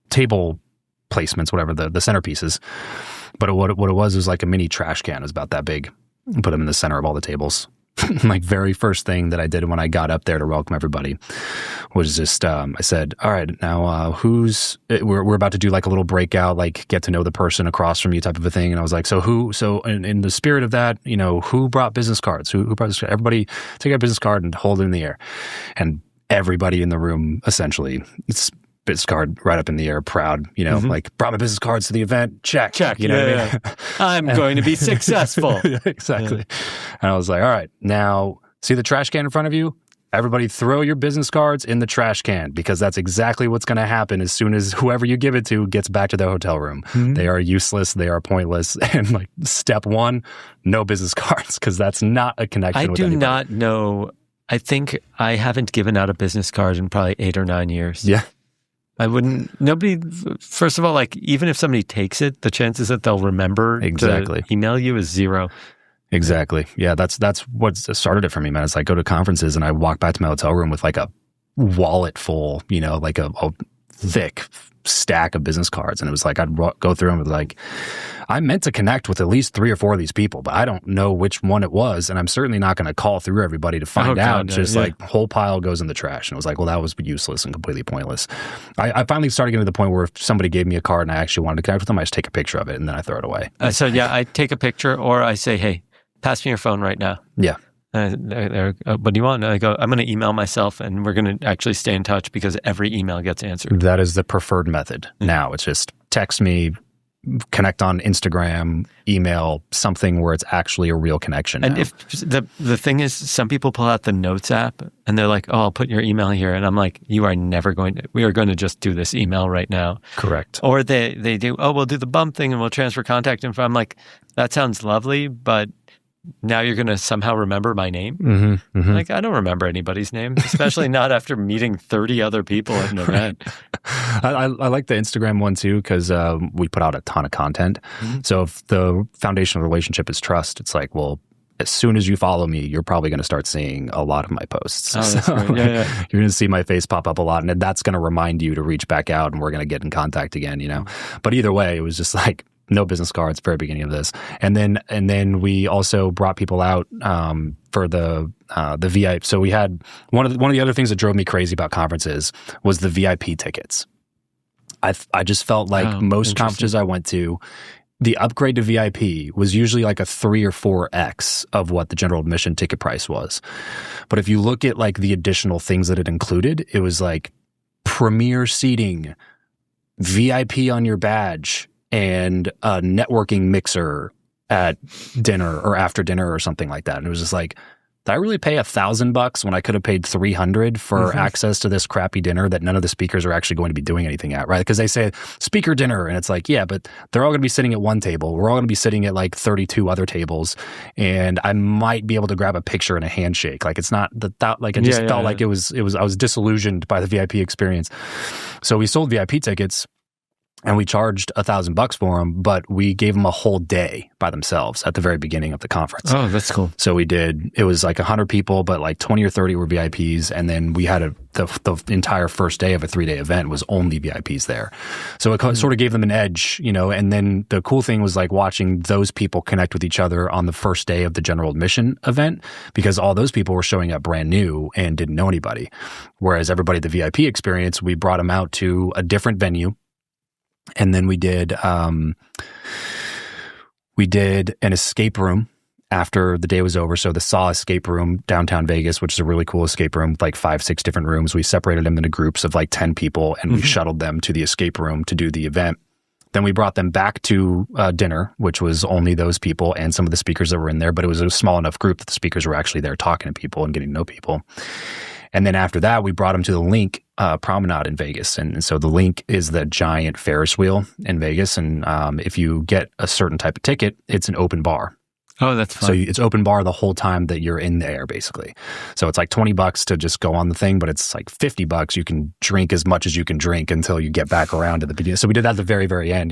table placements, whatever, the centerpieces. But what it was like a mini trash can. It was about that big. Put them in the center of all the tables. Like very first thing that I did when I got up there to welcome everybody was just I said, all right, now we're about to do like a little breakout, like get to know the person across from you type of a thing. And I was like, so in the spirit of that, who brought business cards? Who brought this? Everybody take a business card and hold it in the air. And everybody in the room essentially, it's business card right up in the air, proud, like brought my business cards to the event. Check. You know what I mean? I'm going to be successful. Exactly. Yeah. And I was like, all right, now see the trash can in front of you? Everybody throw your business cards in the trash can, because that's exactly what's going to happen as soon as whoever you give it to gets back to the hotel room. They are useless. They are pointless. And like step one, no business cards, because that's not a connection with anybody. I do not know. I think I haven't given out a business card in probably 8 or 9 years. Yeah. First of all, like even if somebody takes it, the chances that they'll remember to email you is 0. Exactly. Yeah, that's what started it for me, man. It's like go to conferences and I walk back to my hotel room with like a wallet full, like a thick stack of business cards. And it was like I'd go through them with like, I meant to connect with at least 3 or 4 of these people, but I don't know which one it was. And I'm certainly not going to call through everybody to find out. Like whole pile goes in the trash. And it was like, well, that was useless and completely pointless. I finally started getting to the point where if somebody gave me a card and I actually wanted to connect with them, I just take a picture of it and then I throw it away. I take a picture or I say, hey, pass me your phone right now. Yeah. What do you want? I go, I'm going to email myself and we're going to actually stay in touch because every email gets answered. That is the preferred method. Now it's just text me, connect on Instagram, email, something where it's actually a real connection. And if the thing is, some people pull out the Notes app and they're like, oh, I'll put your email here. And I'm like, we are going to just do this email right now. Correct. Or they do, we'll do the bump thing and we'll transfer contact info. I'm like, that sounds lovely, but now you're going to somehow remember my name? Like, I don't remember anybody's name, especially not after meeting 30 other people at an event. I like the Instagram one too, because we put out a ton of content. So if the foundation of the relationship is trust, it's like, well, as soon as you follow me, you're probably going to start seeing a lot of my posts. That's great. Yeah. You're going to see my face pop up a lot, and that's going to remind you to reach back out, and we're going to get in contact again, But either way, it was just like, no business cards, very beginning of this. And then we also brought people out for the VIP. So we had one of the other things that drove me crazy about conferences was the VIP tickets. I just felt like most conferences I went to, the upgrade to VIP was usually like a 3 or 4x of what the general admission ticket price was. But if you look at like the additional things that it included, it was like premier seating, VIP on your badge, and a networking mixer at dinner or after dinner or something like that. And it was just like, did I really pay $1,000 when I could have paid $300 for access to this crappy dinner that none of the speakers are actually going to be doing anything at, right? Because they say speaker dinner, and it's like, yeah, but they're all going to be sitting at one table. We're all going to be sitting at like 32 other tables, and I might be able to grab a picture and a handshake. Like, it's not that like I just felt like it was I was disillusioned by the VIP experience. So we sold VIP tickets. And we charged $1,000 for them, but we gave them a whole day by themselves at the very beginning of the conference. Oh, that's cool. So it was like 100 people, but like 20 or 30 were VIPs. And then we had the entire first day of a 3-day event was only VIPs there. So it sort of gave them an edge, and then the cool thing was like watching those people connect with each other on the first day of the general admission event, because all those people were showing up brand new and didn't know anybody. Whereas everybody at the VIP experience, we brought them out to a different venue. And then we did an escape room after the day was over. So the Saw escape room downtown Vegas, which is a really cool escape room, like 5-6 different rooms. We separated them into groups of like 10 people, and we shuttled them to the escape room to do the event. Then we brought them back to dinner, which was only those people and some of the speakers that were in there. But it was a small enough group that the speakers were actually there talking to people and getting to know people. And then after that, we brought them to the Link promenade in Vegas. And so the Link is the giant Ferris wheel in Vegas. And if you get a certain type of ticket, it's an open bar. Oh, that's fun. So it's open bar the whole time that you're in there, basically. So it's like $20 to just go on the thing, but it's like $50. You can drink as much as you can drink until you get back around to the beginning. So we did that at the very, very end,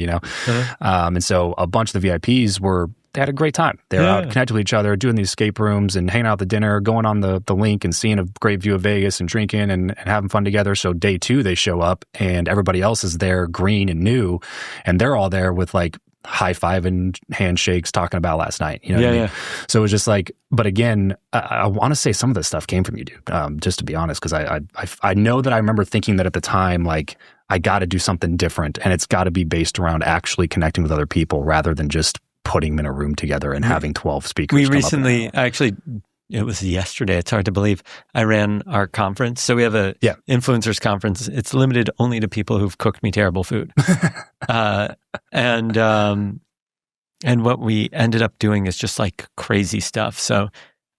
And so a bunch of the VIPs they had a great time. They were out connected with each other, doing the escape rooms and hanging out at the dinner, going on the Link and seeing a great view of Vegas and drinking and having fun together. So day 2, they show up and everybody else is there, green and new, and they're all there with like high-fiving, handshakes, talking about last night. You know what I mean? So it was just like, but again, I want to say some of this stuff came from you, dude, just to be honest, because I know that I remember thinking that at the time, like, I got to do something different, and it's got to be based around actually connecting with other people rather than just putting them in a room together and having 12 speakers. We recently, actually, it was yesterday, it's hard to believe, I ran our conference. So we have a influencers conference. It's limited only to people who've cooked me terrible food. And what we ended up doing is just like crazy stuff. So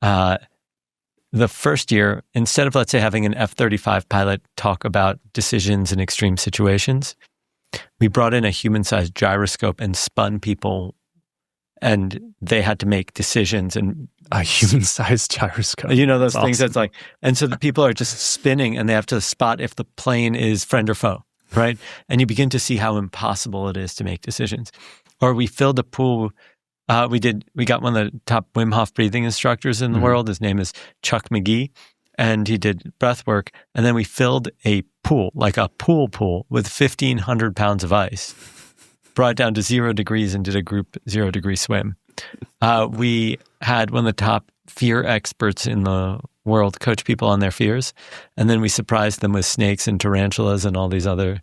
the first year, instead of, let's say, having an F-35 pilot talk about decisions in extreme situations, we brought in a human-sized gyroscope and spun people, and they had to make decisions. And a human-sized gyroscope. You know, those things that's like, and so the people are just spinning and they have to spot if the plane is friend or foe, right? And you begin to see how impossible it is to make decisions. Or we filled a pool. We got one of the top Wim Hof breathing instructors in the world. His name is Chuck McGee, and he did breath work. And then we filled a pool, like a pool with 1,500 pounds of ice, brought it down to 0 degrees and did a group 0 degree swim. We had one of the top fear experts in the world coach people on their fears. And then we surprised them with snakes and tarantulas and all these other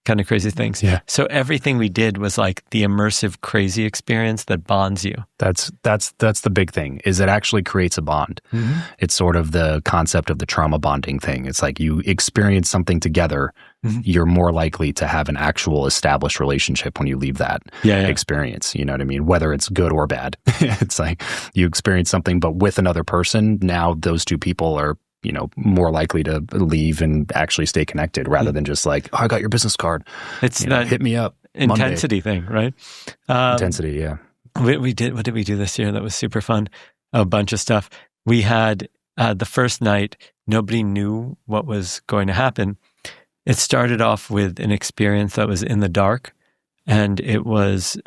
kind of crazy things. Yeah. So everything we did was like the immersive, crazy experience that bonds you. That's the big thing, is it actually creates a bond. It's sort of the concept of the trauma bonding thing. It's like you experience something together, you're more likely to have an actual established relationship when you leave that experience. You know what I mean? Whether it's good or bad. It's like you experience something, but with another person, now those two people are, you know, more likely to leave and actually stay connected rather than just like, oh, I got your business card. It's that hit me up. Intensity thing, right? Intensity, yeah. What did we do this year that was super fun? A bunch of stuff. We had the first night, nobody knew what was going to happen. It started off with an experience that was in the dark, and it was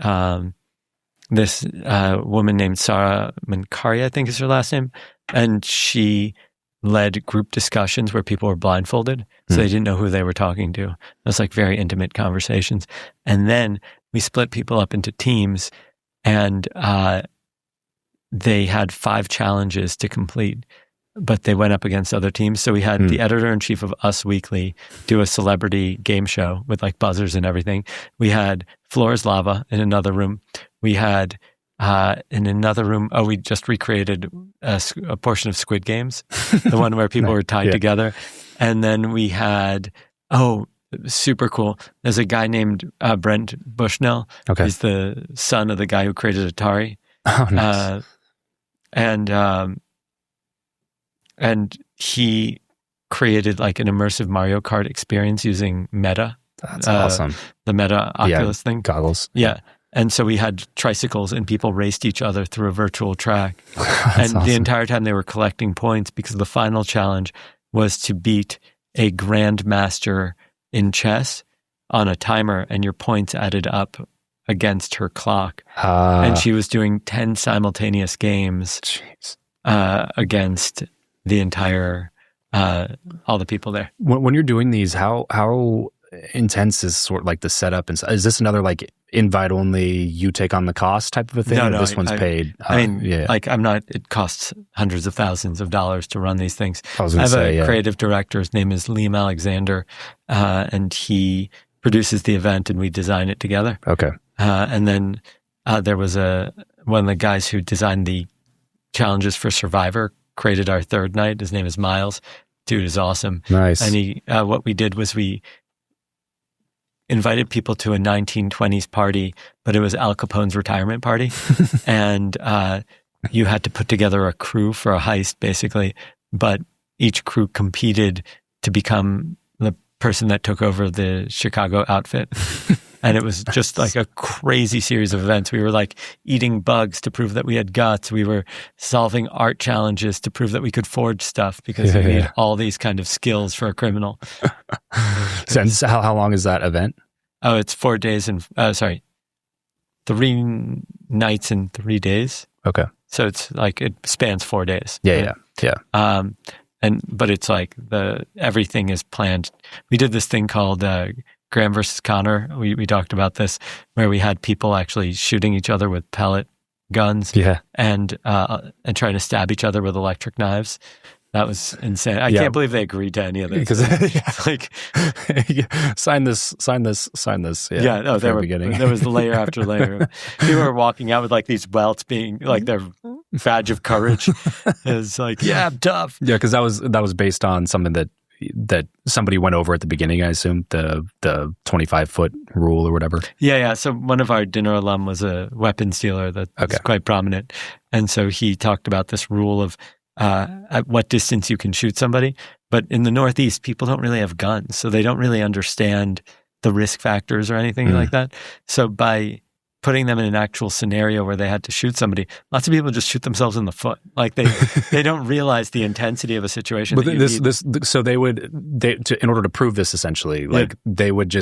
this woman named Sarah Mankari, I think is her last name, and she led group discussions where people were blindfolded, so they didn't know who they were talking to. It was like very intimate conversations. And then we split people up into teams, and they had 5 challenges to complete. but they went up against other teams. So we had the editor-in-chief of Us Weekly do a celebrity game show with like buzzers and everything. We had Floor is Lava in another room. We had in another room, we just recreated a portion of Squid Games, the one where people were tied together. And then we had, super cool. There's a guy named Brent Bushnell. Okay. He's the son of the guy who created Atari. Oh, nice. And he created like an immersive Mario Kart experience using Meta. That's awesome. The Meta Oculus thing. Goggles. Yeah. And so we had tricycles and people raced each other through a virtual track. And awesome. The entire time they were collecting points because the final challenge was to beat a grandmaster in chess on a timer, and your points added up against her clock. And she was doing 10 simultaneous games against the entire, all the people there. When you're doing these, how intense is sort of like the setup? And is this another like invite only, you take on the cost type of a thing? No, this one's paid. Like it costs hundreds of thousands of dollars to run these things. I have a creative director. His name is Liam Alexander, and he produces the event and we design it together. Okay. And then there was one of the guys who designed the challenges for Survivor created our third night. His name is Miles. Dude is awesome. Nice. And what we did was we invited people to a 1920s party, but it was Al Capone's retirement party. And you had to put together a crew for a heist, basically. But each crew competed to become the person that took over the Chicago outfit. And it was just like a crazy series of events. We were like eating bugs to prove that we had guts. We were solving art challenges to prove that we could forge stuff because you need all these kind of skills for a criminal. So how long is that event? Oh, it's 4 days and 3 nights and 3 days. Okay. So it's like it spans 4 days. Yeah. But it's like everything is planned. We did this thing called Graham versus Connor. We talked about this, where we had people actually shooting each other with pellet guns, and trying to stab each other with electric knives. That was insane. I can't believe they agreed to any of this. Because like, sign this. Yeah, there was layer after layer. People were walking out with like these welts being like their badge of courage. It's like, I'm tough. Yeah, because that was based on something that somebody went over at the beginning, I assume, the 25-foot rule or whatever. Yeah. So one of our dinner alum was a weapons dealer that's quite prominent. And so he talked about this rule of at what distance you can shoot somebody. But in the Northeast, people don't really have guns, so they don't really understand the risk factors or anything like that. So by putting them in an actual scenario where they had to shoot somebody, lots of people just shoot themselves in the foot. Like they don't realize the intensity of a situation. But in order to prove this, essentially, like they would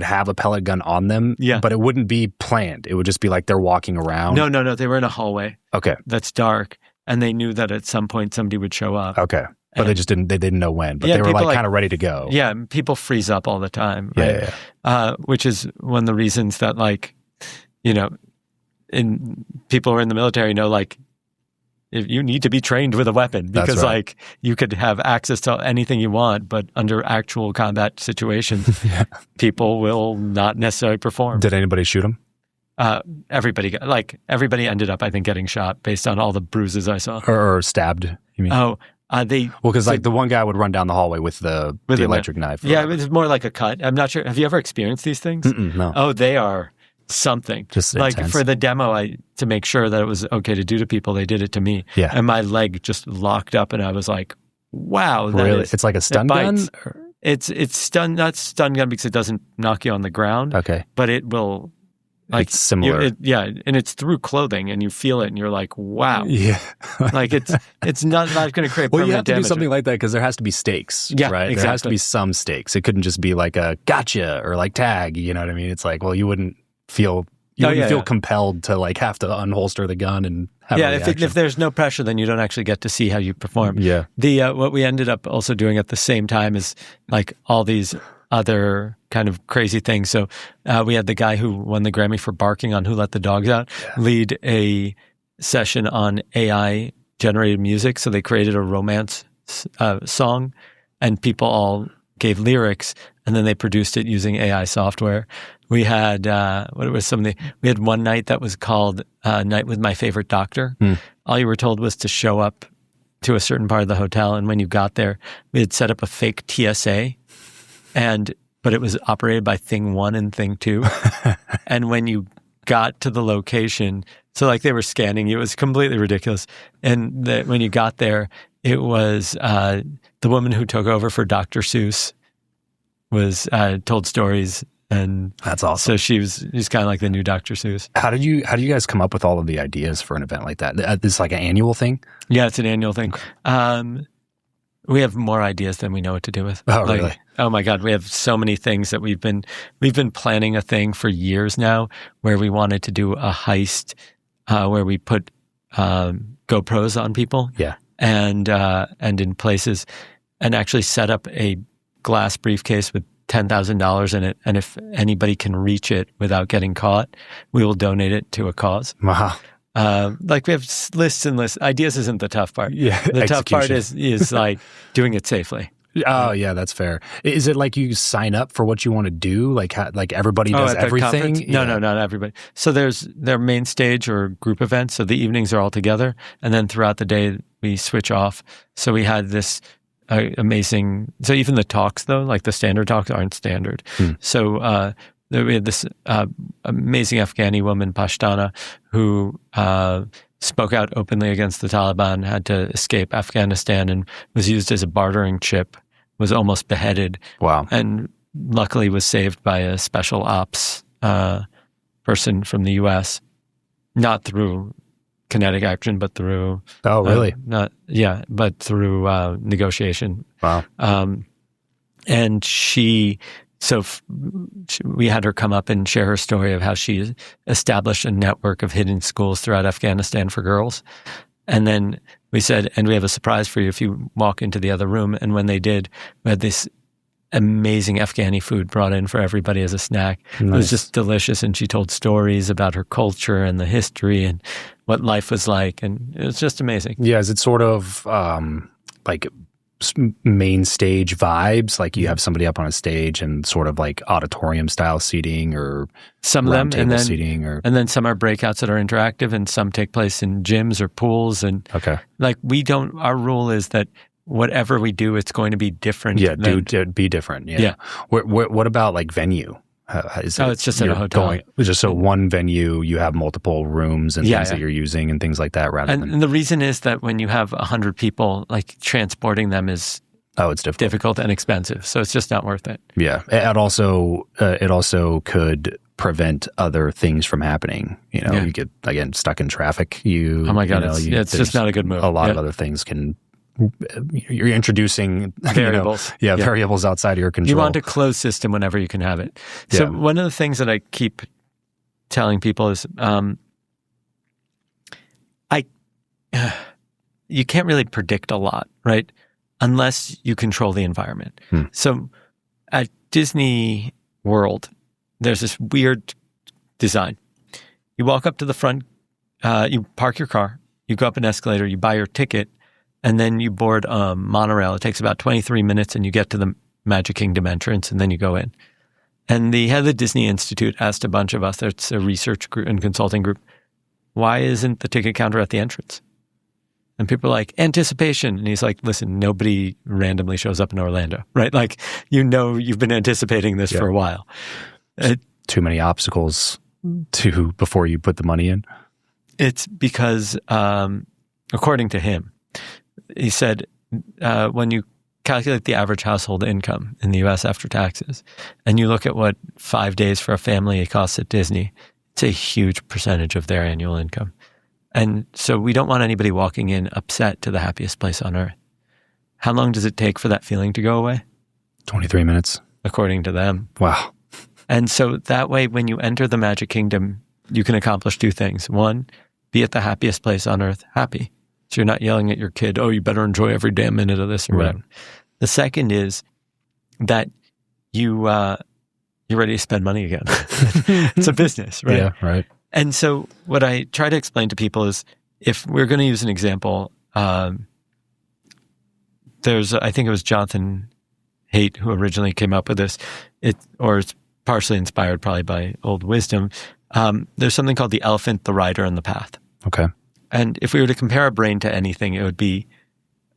have a pellet gun on them. Yeah. But it wouldn't be planned. It would just be like they're walking around. No. They were in a hallway. Okay. That's dark. And they knew that at some point somebody would show up. Okay. But they didn't know when, but they were like kind of ready to go. Yeah. People freeze up all the time. Right? Yeah. Which is one of the reasons that people who are in the military know, like, if you need to be trained with a weapon because like you could have access to anything you want, but under actual combat situations, people will not necessarily perform. Did anybody shoot him? Everybody ended up, I think, getting shot based on all the bruises I saw. Or stabbed, you mean? Because the one guy would run down the hallway with the electric knife. Yeah, it was more like a cut. I'm not sure. Have you ever experienced these things? No. Oh, they are something. Just like intense. For the demo, to make sure that it was okay to do to people, they did it to me. Yeah. And my leg just locked up, and I was like, "Wow, really? It's like a stun gun." It's not stun gun because it doesn't knock you on the ground. Okay, but it will. Like it's similar, and it's through clothing, and you feel it, and you're like, "Wow!" Yeah, like it's not going to create. Well, you have to damage. do something like that because there has to be stakes, right? Exactly. There has to be some stakes. It couldn't just be like a gotcha or like tag. You know what I mean? It's like, well, you wouldn't feel compelled to like have to unholster the gun and have a reaction. If there's no pressure, then you don't actually get to see how you perform. Yeah. What we ended up also doing at the same time is like all these other kind of crazy things. So we had the guy who won the Grammy for barking on Who Let the Dogs Out lead a session on AI generated music. So they created a romance song, and people all gave lyrics, and then they produced it using AI software. We had we had one night that was called Night with My Favorite Doctor. All you were told was to show up to a certain part of the hotel, and when you got there, we had set up a fake TSA, but it was operated by Thing 1 and Thing 2. And when you got to the location, so like they were scanning you, it was completely ridiculous. And when you got there, it was the woman who took over for Dr. Seuss was told stories, and that's awesome. So she's kind of like the new Dr. Seuss. How do you guys come up with all of the ideas for an event like that? This is like an annual thing? Yeah, it's an annual thing. We have more ideas than we know what to do with. Oh, really? Oh my God, we have so many things that we've been planning a thing for years now where we wanted to do a heist where we put GoPros on people. Yeah. And in places, and actually set up a glass briefcase with $10,000 in it. And if anybody can reach it without getting caught, we will donate it to a cause. Wow. Like we have lists and lists. Ideas isn't the tough part. Yeah, the tough part is like doing it safely. Oh yeah, that's fair. Is it like you sign up for what you want to do? Like everybody does everything? No, not everybody. So their main stage or group events. So the evenings are all together, and then throughout the day we switch off. So we had this amazing. So even the talks though, like the standard talks aren't standard. So we had this amazing Afghani woman, Pashtana, who spoke out openly against the Taliban, had to escape Afghanistan, and was used as a bartering chip, was almost beheaded. Wow. And luckily was saved by a special ops person from the U.S., not through kinetic action, but through... Oh, really? But through negotiation. Wow. And we had her come up and share her story of how she established a network of hidden schools throughout Afghanistan for girls. And then we said, and we have a surprise for you if you walk into the other room. And when they did, we had this amazing Afghani food brought in for everybody as a snack. Nice. It was just delicious. And she told stories about her culture and the history and what life was like. And it was just amazing. Yeah. Is it sort of like main stage vibes? Like you have somebody up on a stage and sort of like auditorium style seating, or some of them, and then seating, and then some are breakouts that are interactive, and some take place in gyms or pools. And like our rule is that whatever we do, it's going to be different. Yeah, be different. Yeah. What about like venue? It's just at a hotel. One venue, you have multiple rooms and things that you're using and things like that. And the reason is that when you have 100 people, like transporting them is it's difficult and expensive. So it's just not worth it. Yeah. It also could prevent other things from happening. You get, again, stuck in traffic. Oh my God, it's just not a good move. A lot of other things can... You're introducing variables. Variables outside of your control. You want a closed system whenever you can have it. So one of the things that I keep telling people is, you can't really predict a lot, right? Unless you control the environment. So at Disney World, there's this weird design. You walk up to the front, you park your car, you go up an escalator, you buy your ticket, and then you board monorail. It takes about 23 minutes, and you get to the Magic Kingdom entrance, and then you go in. And the head of the Disney Institute asked a bunch of us, it's a research group and consulting group, why isn't the ticket counter at the entrance? And people are like, anticipation. And he's like, listen, nobody randomly shows up in Orlando, right? Like, you've been anticipating this for a while. Too many obstacles before you put the money in? It's because, according to him, he said, when you calculate the average household income in the U.S. after taxes, and you look at what 5 days for a family costs at Disney, it's a huge percentage of their annual income. And so we don't want anybody walking in upset to the happiest place on earth. How long does it take for that feeling to go away? 23 minutes. According to them. Wow. And so that way, when you enter the Magic Kingdom, you can accomplish two things. One, be at the happiest place on earth, happy. So you're not yelling at your kid, oh, you better enjoy every damn minute of this or whatever. The second is that you're ready to spend money again. It's a business, right? Yeah, right. And so what I try to explain to people is, if we're going to use an example, I think it was Jonathan Haidt who originally came up with this, or it's partially inspired probably by old wisdom. There's something called the elephant, the rider, and the path. Okay. And if we were to compare our brain to anything, it would be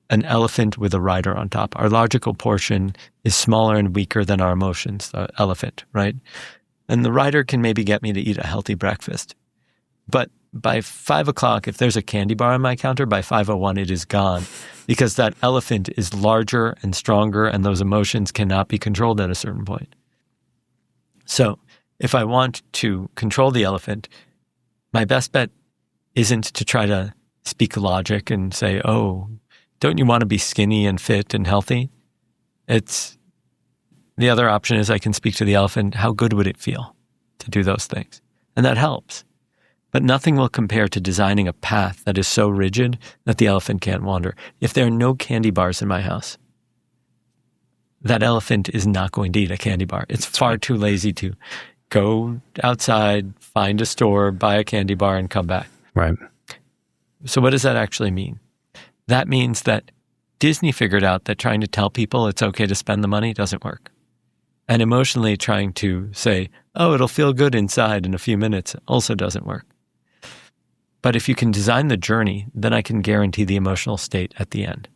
an elephant with a rider on top. Our logical portion is smaller and weaker than our emotions, the elephant, right? And the rider can maybe get me to eat a healthy breakfast. But by 5 o'clock, if there's a candy bar on my counter, by 5:01 it is gone, because that elephant is larger and stronger, and those emotions cannot be controlled at a certain point. So if I want to control the elephant, my best bet isn't to try to speak logic and say, oh, don't you want to be skinny and fit and healthy? The other option is I can speak to the elephant. How good would it feel to do those things? And that helps. But nothing will compare to designing a path that is so rigid that the elephant can't wander. If there are no candy bars in my house, that elephant is not going to eat a candy bar. It's far too lazy to go outside, find a store, buy a candy bar, and come back. Right. So what does that actually mean? That means that Disney figured out that trying to tell people it's okay to spend the money doesn't work. And emotionally trying to say, oh, it'll feel good inside in a few minutes also doesn't work. But if you can design the journey, then I can guarantee the emotional state at the end.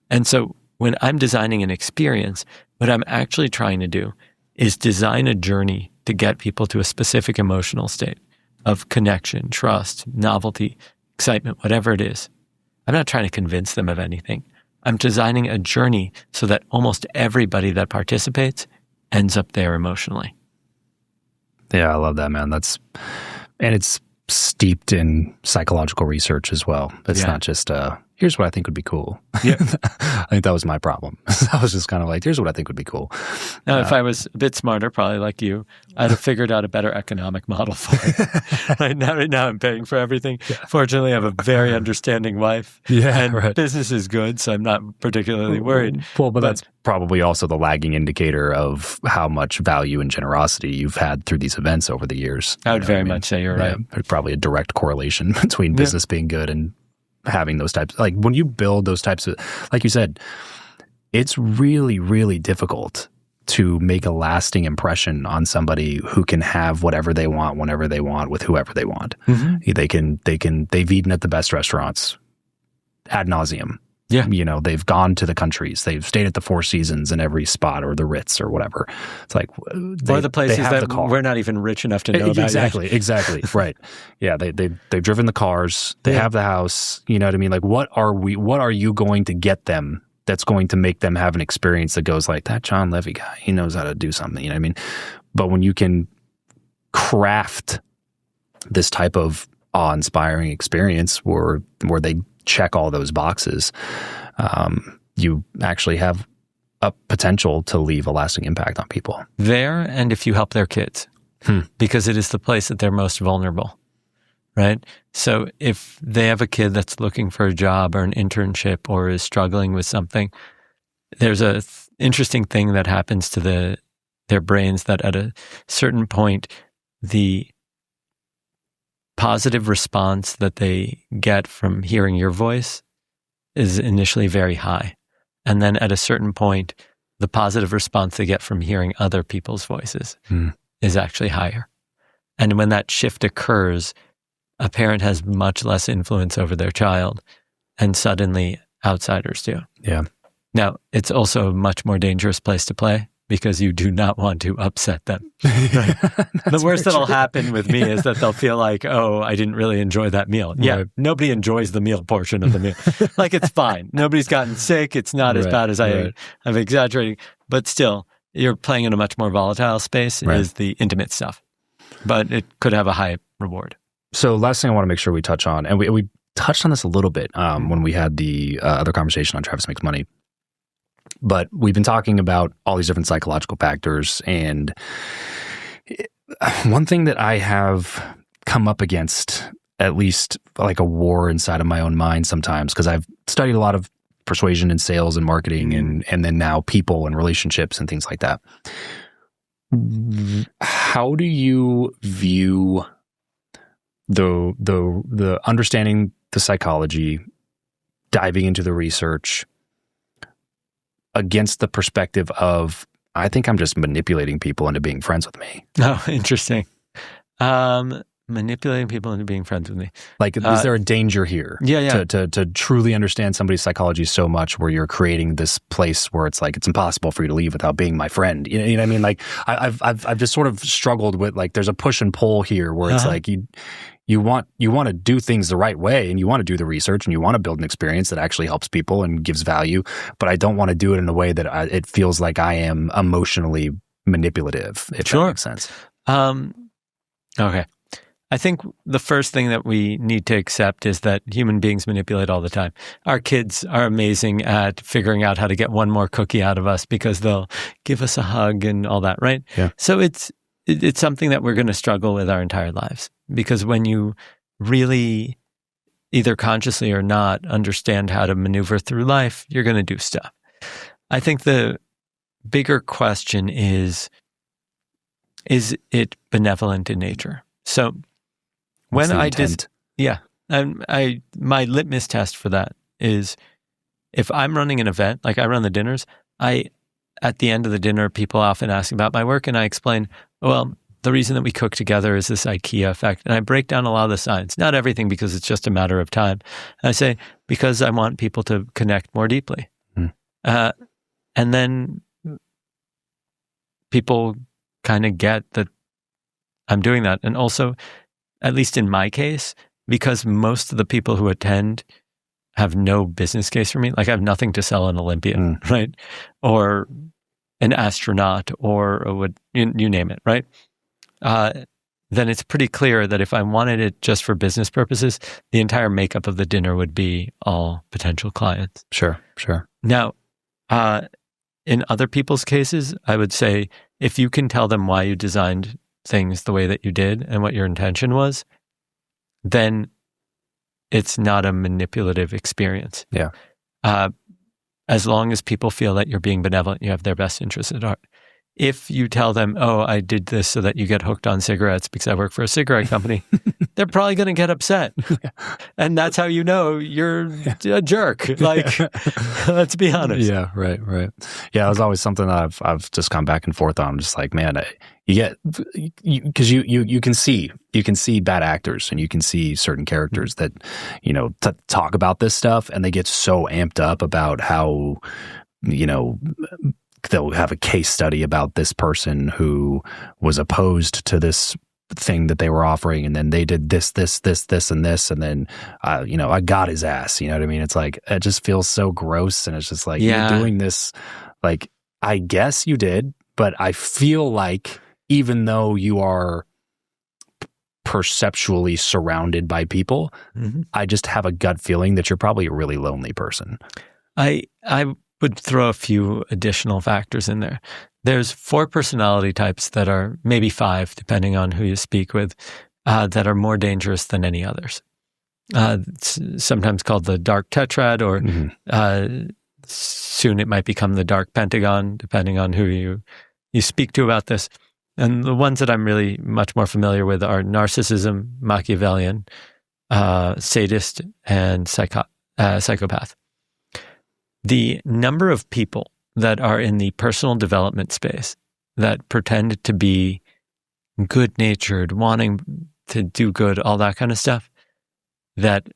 And so when I'm designing an experience, what I'm actually trying to do is design a journey to get people to a specific emotional state of connection, trust, novelty, excitement, whatever it is. I'm not trying to convince them of anything. I'm designing a journey so that almost everybody that participates ends up there emotionally. Yeah, I love that, man. And it's steeped in psychological research as well. It's not just, here's what I think would be cool. Yeah. I think that was my problem. I was just kind of like, here's what I think would be cool. Now, if I was a bit smarter, probably like you, I'd have figured out a better economic model for it. Right now I'm paying for everything. Yeah. Fortunately, I have a very understanding wife. Yeah, and business is good, so I'm not particularly worried. Well, but that's probably also the lagging indicator of how much value and generosity you've had through these events over the years. I would very much say you're right. There's probably a direct correlation between business being good and having those types, like when you build those types of, like you said, it's really, really difficult to make a lasting impression on somebody who can have whatever they want, whenever they want, with whoever they want. Mm-hmm. They've eaten at the best restaurants ad nauseum. Yeah. You know, they've gone to the countries, they've stayed at the Four Seasons in every spot, or the Ritz or whatever. It's like, or the places that we're not even rich enough to know about. Exactly. Right. Yeah. They've driven the cars, they have the house, you know what I mean? Like, what are you going to get them that's going to make them have an experience that goes like, that Jon Levy guy, he knows how to do something, you know what I mean? But when you can craft this type of awe-inspiring experience where they check all those boxes, you actually have a potential to leave a lasting impact on people. There, and if you help their kids, because it is the place that they're most vulnerable, right? So if they have a kid that's looking for a job or an internship or is struggling with something, there's a interesting thing that happens to their brains that at a certain point, the positive response that they get from hearing your voice is initially very high. And then at a certain point, the positive response they get from hearing other people's voices is actually higher. And when that shift occurs, a parent has much less influence over their child, and suddenly outsiders do. Yeah. Now, it's also a much more dangerous place to play, because you do not want to upset them. Right? The worst that'll happen with me is that they'll feel like, oh, I didn't really enjoy that meal. Yeah, nobody enjoys the meal portion of the meal. Like, it's fine. Nobody's gotten sick. It's not as bad as I'm exaggerating. But still, you're playing in a much more volatile space is the intimate stuff. But it could have a high reward. So last thing I want to make sure we touch on, and we touched on this a little bit when we had the other conversation on Travis Makes Money. But we've been talking about all these different psychological factors, and one thing that I have come up against, at least like a war inside of my own mind sometimes, because I've studied a lot of persuasion and sales and marketing and then now people and relationships and things like that. How do you view the understanding the psychology diving into the research against the perspective of, I think I'm just manipulating people into being friends with me. Oh, interesting. Manipulating people into being friends with me. Like, is there a danger here? Yeah. To truly understand somebody's psychology so much where you're creating this place where it's like, it's impossible for you to leave without being my friend. You know what I mean? Like, I've just sort of struggled with, like, there's a push and pull here where it's like, you want to do things the right way, and you want to do the research, and you want to build an experience that actually helps people and gives value, but I don't want to do it in a way that it feels like I am emotionally manipulative, if that makes sense. Okay. I think the first thing that we need to accept is that human beings manipulate all the time. Our kids are amazing at figuring out how to get one more cookie out of us because they'll give us a hug and all that, right? Yeah. So it's something that we're going to struggle with our entire lives, because when you really, either consciously or not, understand how to maneuver through life, you're going to do stuff. I think the bigger question is it benevolent in nature? So when my litmus test for that is, if I'm running an event, like I run the dinners, at the end of the dinner, people often ask about my work, and I explain, well, the reason that we cook together is this IKEA effect. And I break down a lot of the science, not everything, because it's just a matter of time. And I say, because I want people to connect more deeply. And then people kind of get that I'm doing that. And also, at least in my case, because most of the people who attend have no business case for me, like I have nothing to sell an Olympian, right? Or an astronaut, or you name it, right? Then it's pretty clear that if I wanted it just for business purposes, the entire makeup of the dinner would be all potential clients. Sure. Now, in other people's cases, I would say, if you can tell them why you designed things the way that you did and what your intention was, then it's not a manipulative experience. Yeah. As long as people feel that you're being benevolent, you have their best interests at heart. If you tell them, oh, I did this so that you get hooked on cigarettes because I work for a cigarette company, they're probably going to get upset. And that's how you know you're a jerk. Like, let's be honest. Yeah, right. Yeah, it was always something that I've just gone back and forth on. I'm just like, man, because you can see bad actors, and you can see certain characters that, talk about this stuff, and they get so amped up about how, they'll have a case study about this person who was opposed to this thing that they were offering, and then they did this, and this, and then, I got his ass. You know what I mean? It's like, it just feels so gross, and it's just like, you're doing this, like, I guess you did, but I feel like even though you are perceptually surrounded by people, I just have a gut feeling that you're probably a really lonely person. I would throw a few additional factors in there. There's 4 personality types that are, maybe 5, depending on who you speak with, that are more dangerous than any others. It's sometimes called the dark tetrad, or soon it might become the dark pentagon, depending on who you speak to about this. And the ones that I'm really much more familiar with are narcissism, Machiavellian, sadist, and psychopath. The number of people that are in the personal development space that pretend to be good-natured, wanting to do good, all that kind of stuff, that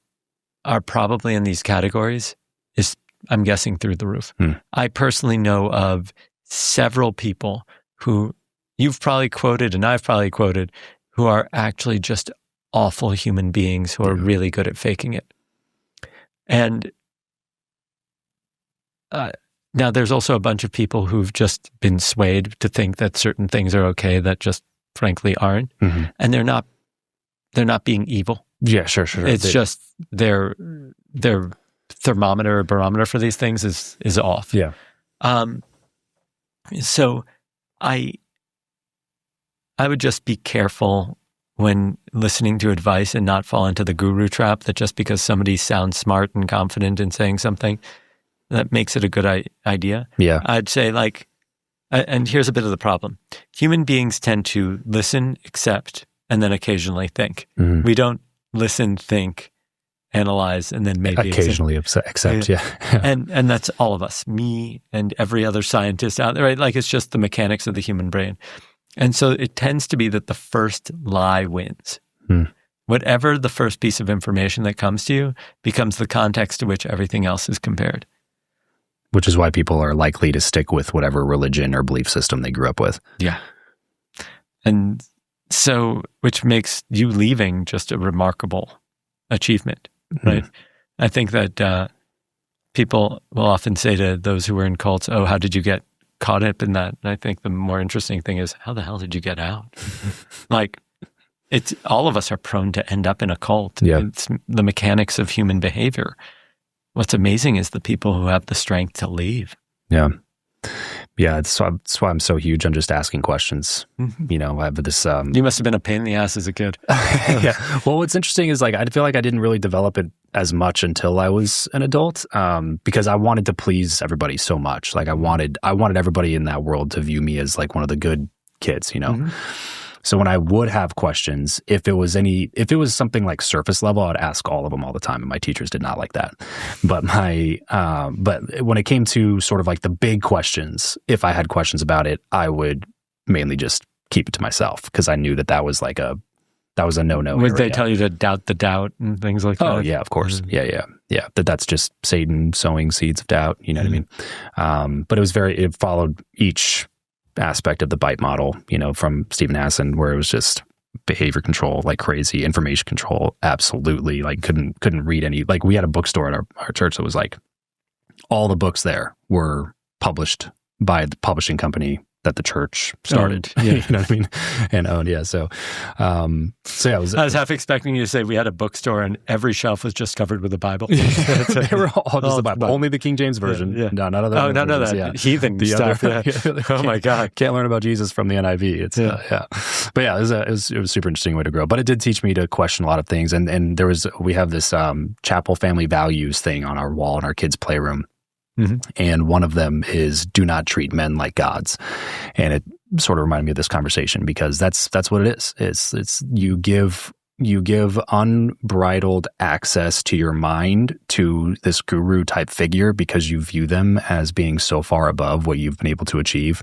are probably in these categories is, I'm guessing, through the roof. I personally know of several people who you've probably quoted and I've probably quoted, who are actually just awful human beings who are really good at faking it. And now there's also a bunch of people who've just been swayed to think that certain things are okay that just frankly aren't. And they're not being evil. Yeah, sure. It's just their thermometer or barometer for these things is off. Yeah. So I would just be careful when listening to advice and not fall into the guru trap that just because somebody sounds smart and confident in saying something, that makes it a good idea. Yeah. I'd say, like, and here's a bit of the problem. Human beings tend to listen, accept, and then occasionally think. We don't listen, think, analyze, and then maybe occasionally accept. Yeah. And that's all of us, me and every other scientist out there, right? Like, it's just the mechanics of the human brain. And so it tends to be that the first lie wins. Whatever the first piece of information that comes to you becomes the context to which everything else is compared. Which is why people are likely to stick with whatever religion or belief system they grew up with. Yeah. And so, which makes you leaving just a remarkable achievement, right? I think that people will often say to those who are in cults, oh, how did you get caught up in that? And I think the more interesting thing is, how the hell did you get out? Like, it's all of us are prone to end up in a cult. Yeah. It's the mechanics of human behavior. What's amazing is the people who have the strength to leave. Yeah. Yeah, that's why I'm so huge on just asking questions. You know, I have this... You must have been a pain in the ass as a kid. Yeah. Well, what's interesting is, like, I feel like I didn't really develop it as much until I was an adult, because I wanted to please everybody so much. Like, I wanted everybody in that world to view me as, like, one of the good kids, you know? So when I would have questions, if it was something like surface level, I'd ask all of them all the time, and my teachers did not like that. But but when it came to sort of like the big questions, if I had questions about it, I would mainly just keep it to myself, because I knew that was a no-no. Would they tell you to doubt the doubt and things like that? Oh yeah, of course. Yeah. That's just Satan sowing seeds of doubt. You know what I mean? But it followed each aspect of the BITE model, you know, from Stephen Hassan, where it was just behavior control like crazy, information control, absolutely, like couldn't read any. Like, we had a bookstore at our church that was like, all the books there were published by the publishing company that the church started. Yeah. You know what I mean? And owned. Yeah. So yeah, I was half expecting you to say we had a bookstore and every shelf was just covered with a Bible. They were all just the Bible. Only the King James Version. Yeah. No, none of that. Oh, none of that. Yeah. Heathen stuff. Oh my God. Can't learn about Jesus from the NIV. It's yeah. But yeah, it was a super interesting way to grow. But it did teach me to question a lot of things. And we have this Chappell family values thing on our wall in our kids' playroom. And one of them is, do not treat men like gods. And it sort of reminded me of this conversation, because that's what it is. It's you give unbridled access to your mind to this guru type figure because you view them as being so far above what you've been able to achieve.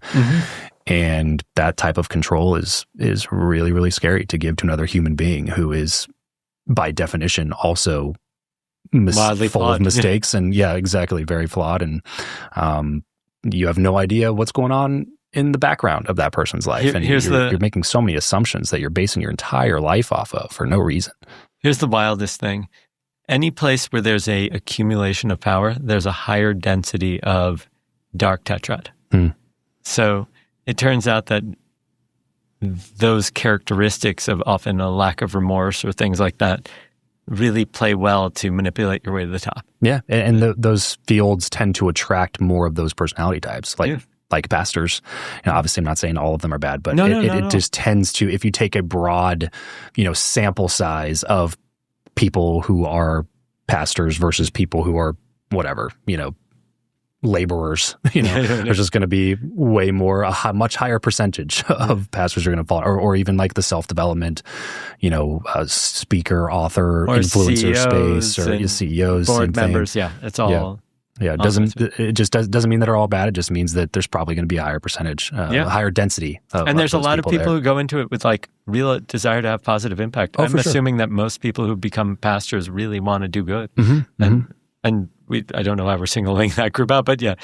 And that type of control is really, really scary to give to another human being who is, by definition, also full of mistakes. And yeah, exactly, very flawed. And you have no idea what's going on in the background of that person's life. You're making so many assumptions that you're basing your entire life off of for no reason. Here's the wildest thing. Any place where there's a accumulation of power, there's a higher density of dark tetrad. So it turns out that those characteristics of often a lack of remorse or things like that really play well to manipulate your way to the top. Yeah, and those fields tend to attract more of those personality types, like pastors. You know, obviously, I'm not saying all of them are bad, but it just tends to, if you take a broad, sample size of people who are pastors versus people who are whatever, laborers, there's just going to be way more, a much higher percentage of pastors are going to fall, or even like the self-development, speaker, author, or influencer space, or CEOs, board members. Yeah, it's all. Yeah, it doesn't mean that they're all bad. It just means that there's probably going to be a higher percentage, a higher density. And there's a lot of people who go into it with like real desire to have positive impact. I'm assuming that most people who become pastors really want to do good. And I don't know why we're singling that group out, but yeah,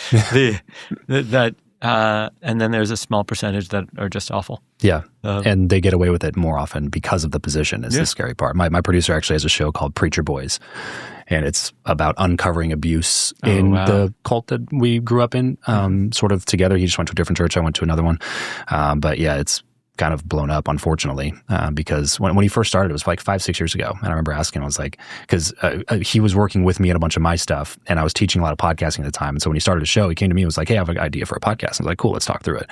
and then there's a small percentage that are just awful. Yeah, and they get away with it more often because of the position is the scary part. My producer actually has a show called Preacher Boys, and it's about uncovering abuse in the cult that we grew up in, sort of together. He just went to a different church. I went to another one. But yeah, it's kind of blown up, unfortunately, because when he first started, it was like 5-6 years ago. And I remember asking him, I was like, because he was working with me on a bunch of my stuff, and I was teaching a lot of podcasting at the time. And so when he started a show, he came to me and was like, hey, I have an idea for a podcast. I was like, cool, let's talk through it.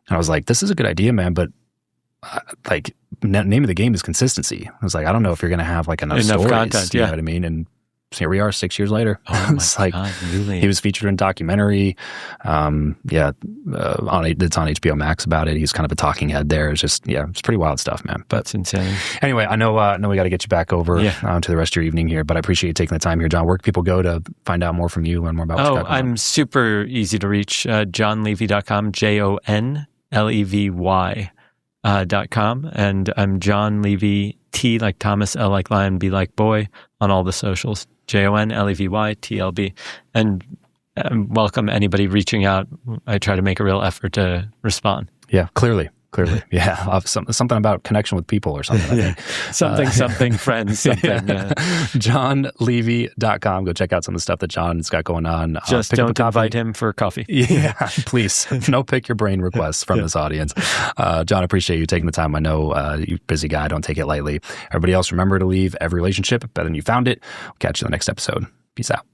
And I was like, this is a good idea, man, but name of the game is consistency. I was like, I don't know if you're going to have like enough stories, content, you know what I mean? And here we are 6 years later. Oh my God, really? He was featured in a documentary. It's on HBO Max about it. He's kind of a talking head there. It's just, it's pretty wild stuff, man. But it's insane. Anyway, I know we got to get you back over to the rest of your evening here, but I appreciate you taking the time here, Jon. Where can people go to find out more from you, learn more about what's going on? I'm super easy to reach. JonLevy.com, JonLevy.com. And I'm Jon Levy, T like Thomas, L like lion, B like boy on all the socials. JonLevy, and welcome anybody reaching out. I try to make a real effort to respond. Yeah, clearly. Yeah, something about connection with people or something. I think. something, friends, something. JonLevy.com. Go check out some of the stuff that Jon's got going on. Just don't invite him for coffee. Yeah, please. No pick your brain requests from this audience. Jon, I appreciate you taking the time. I know you're a busy guy. Don't take it lightly. Everybody else, remember to leave every relationship better than you found it. We'll catch you in the next episode. Peace out.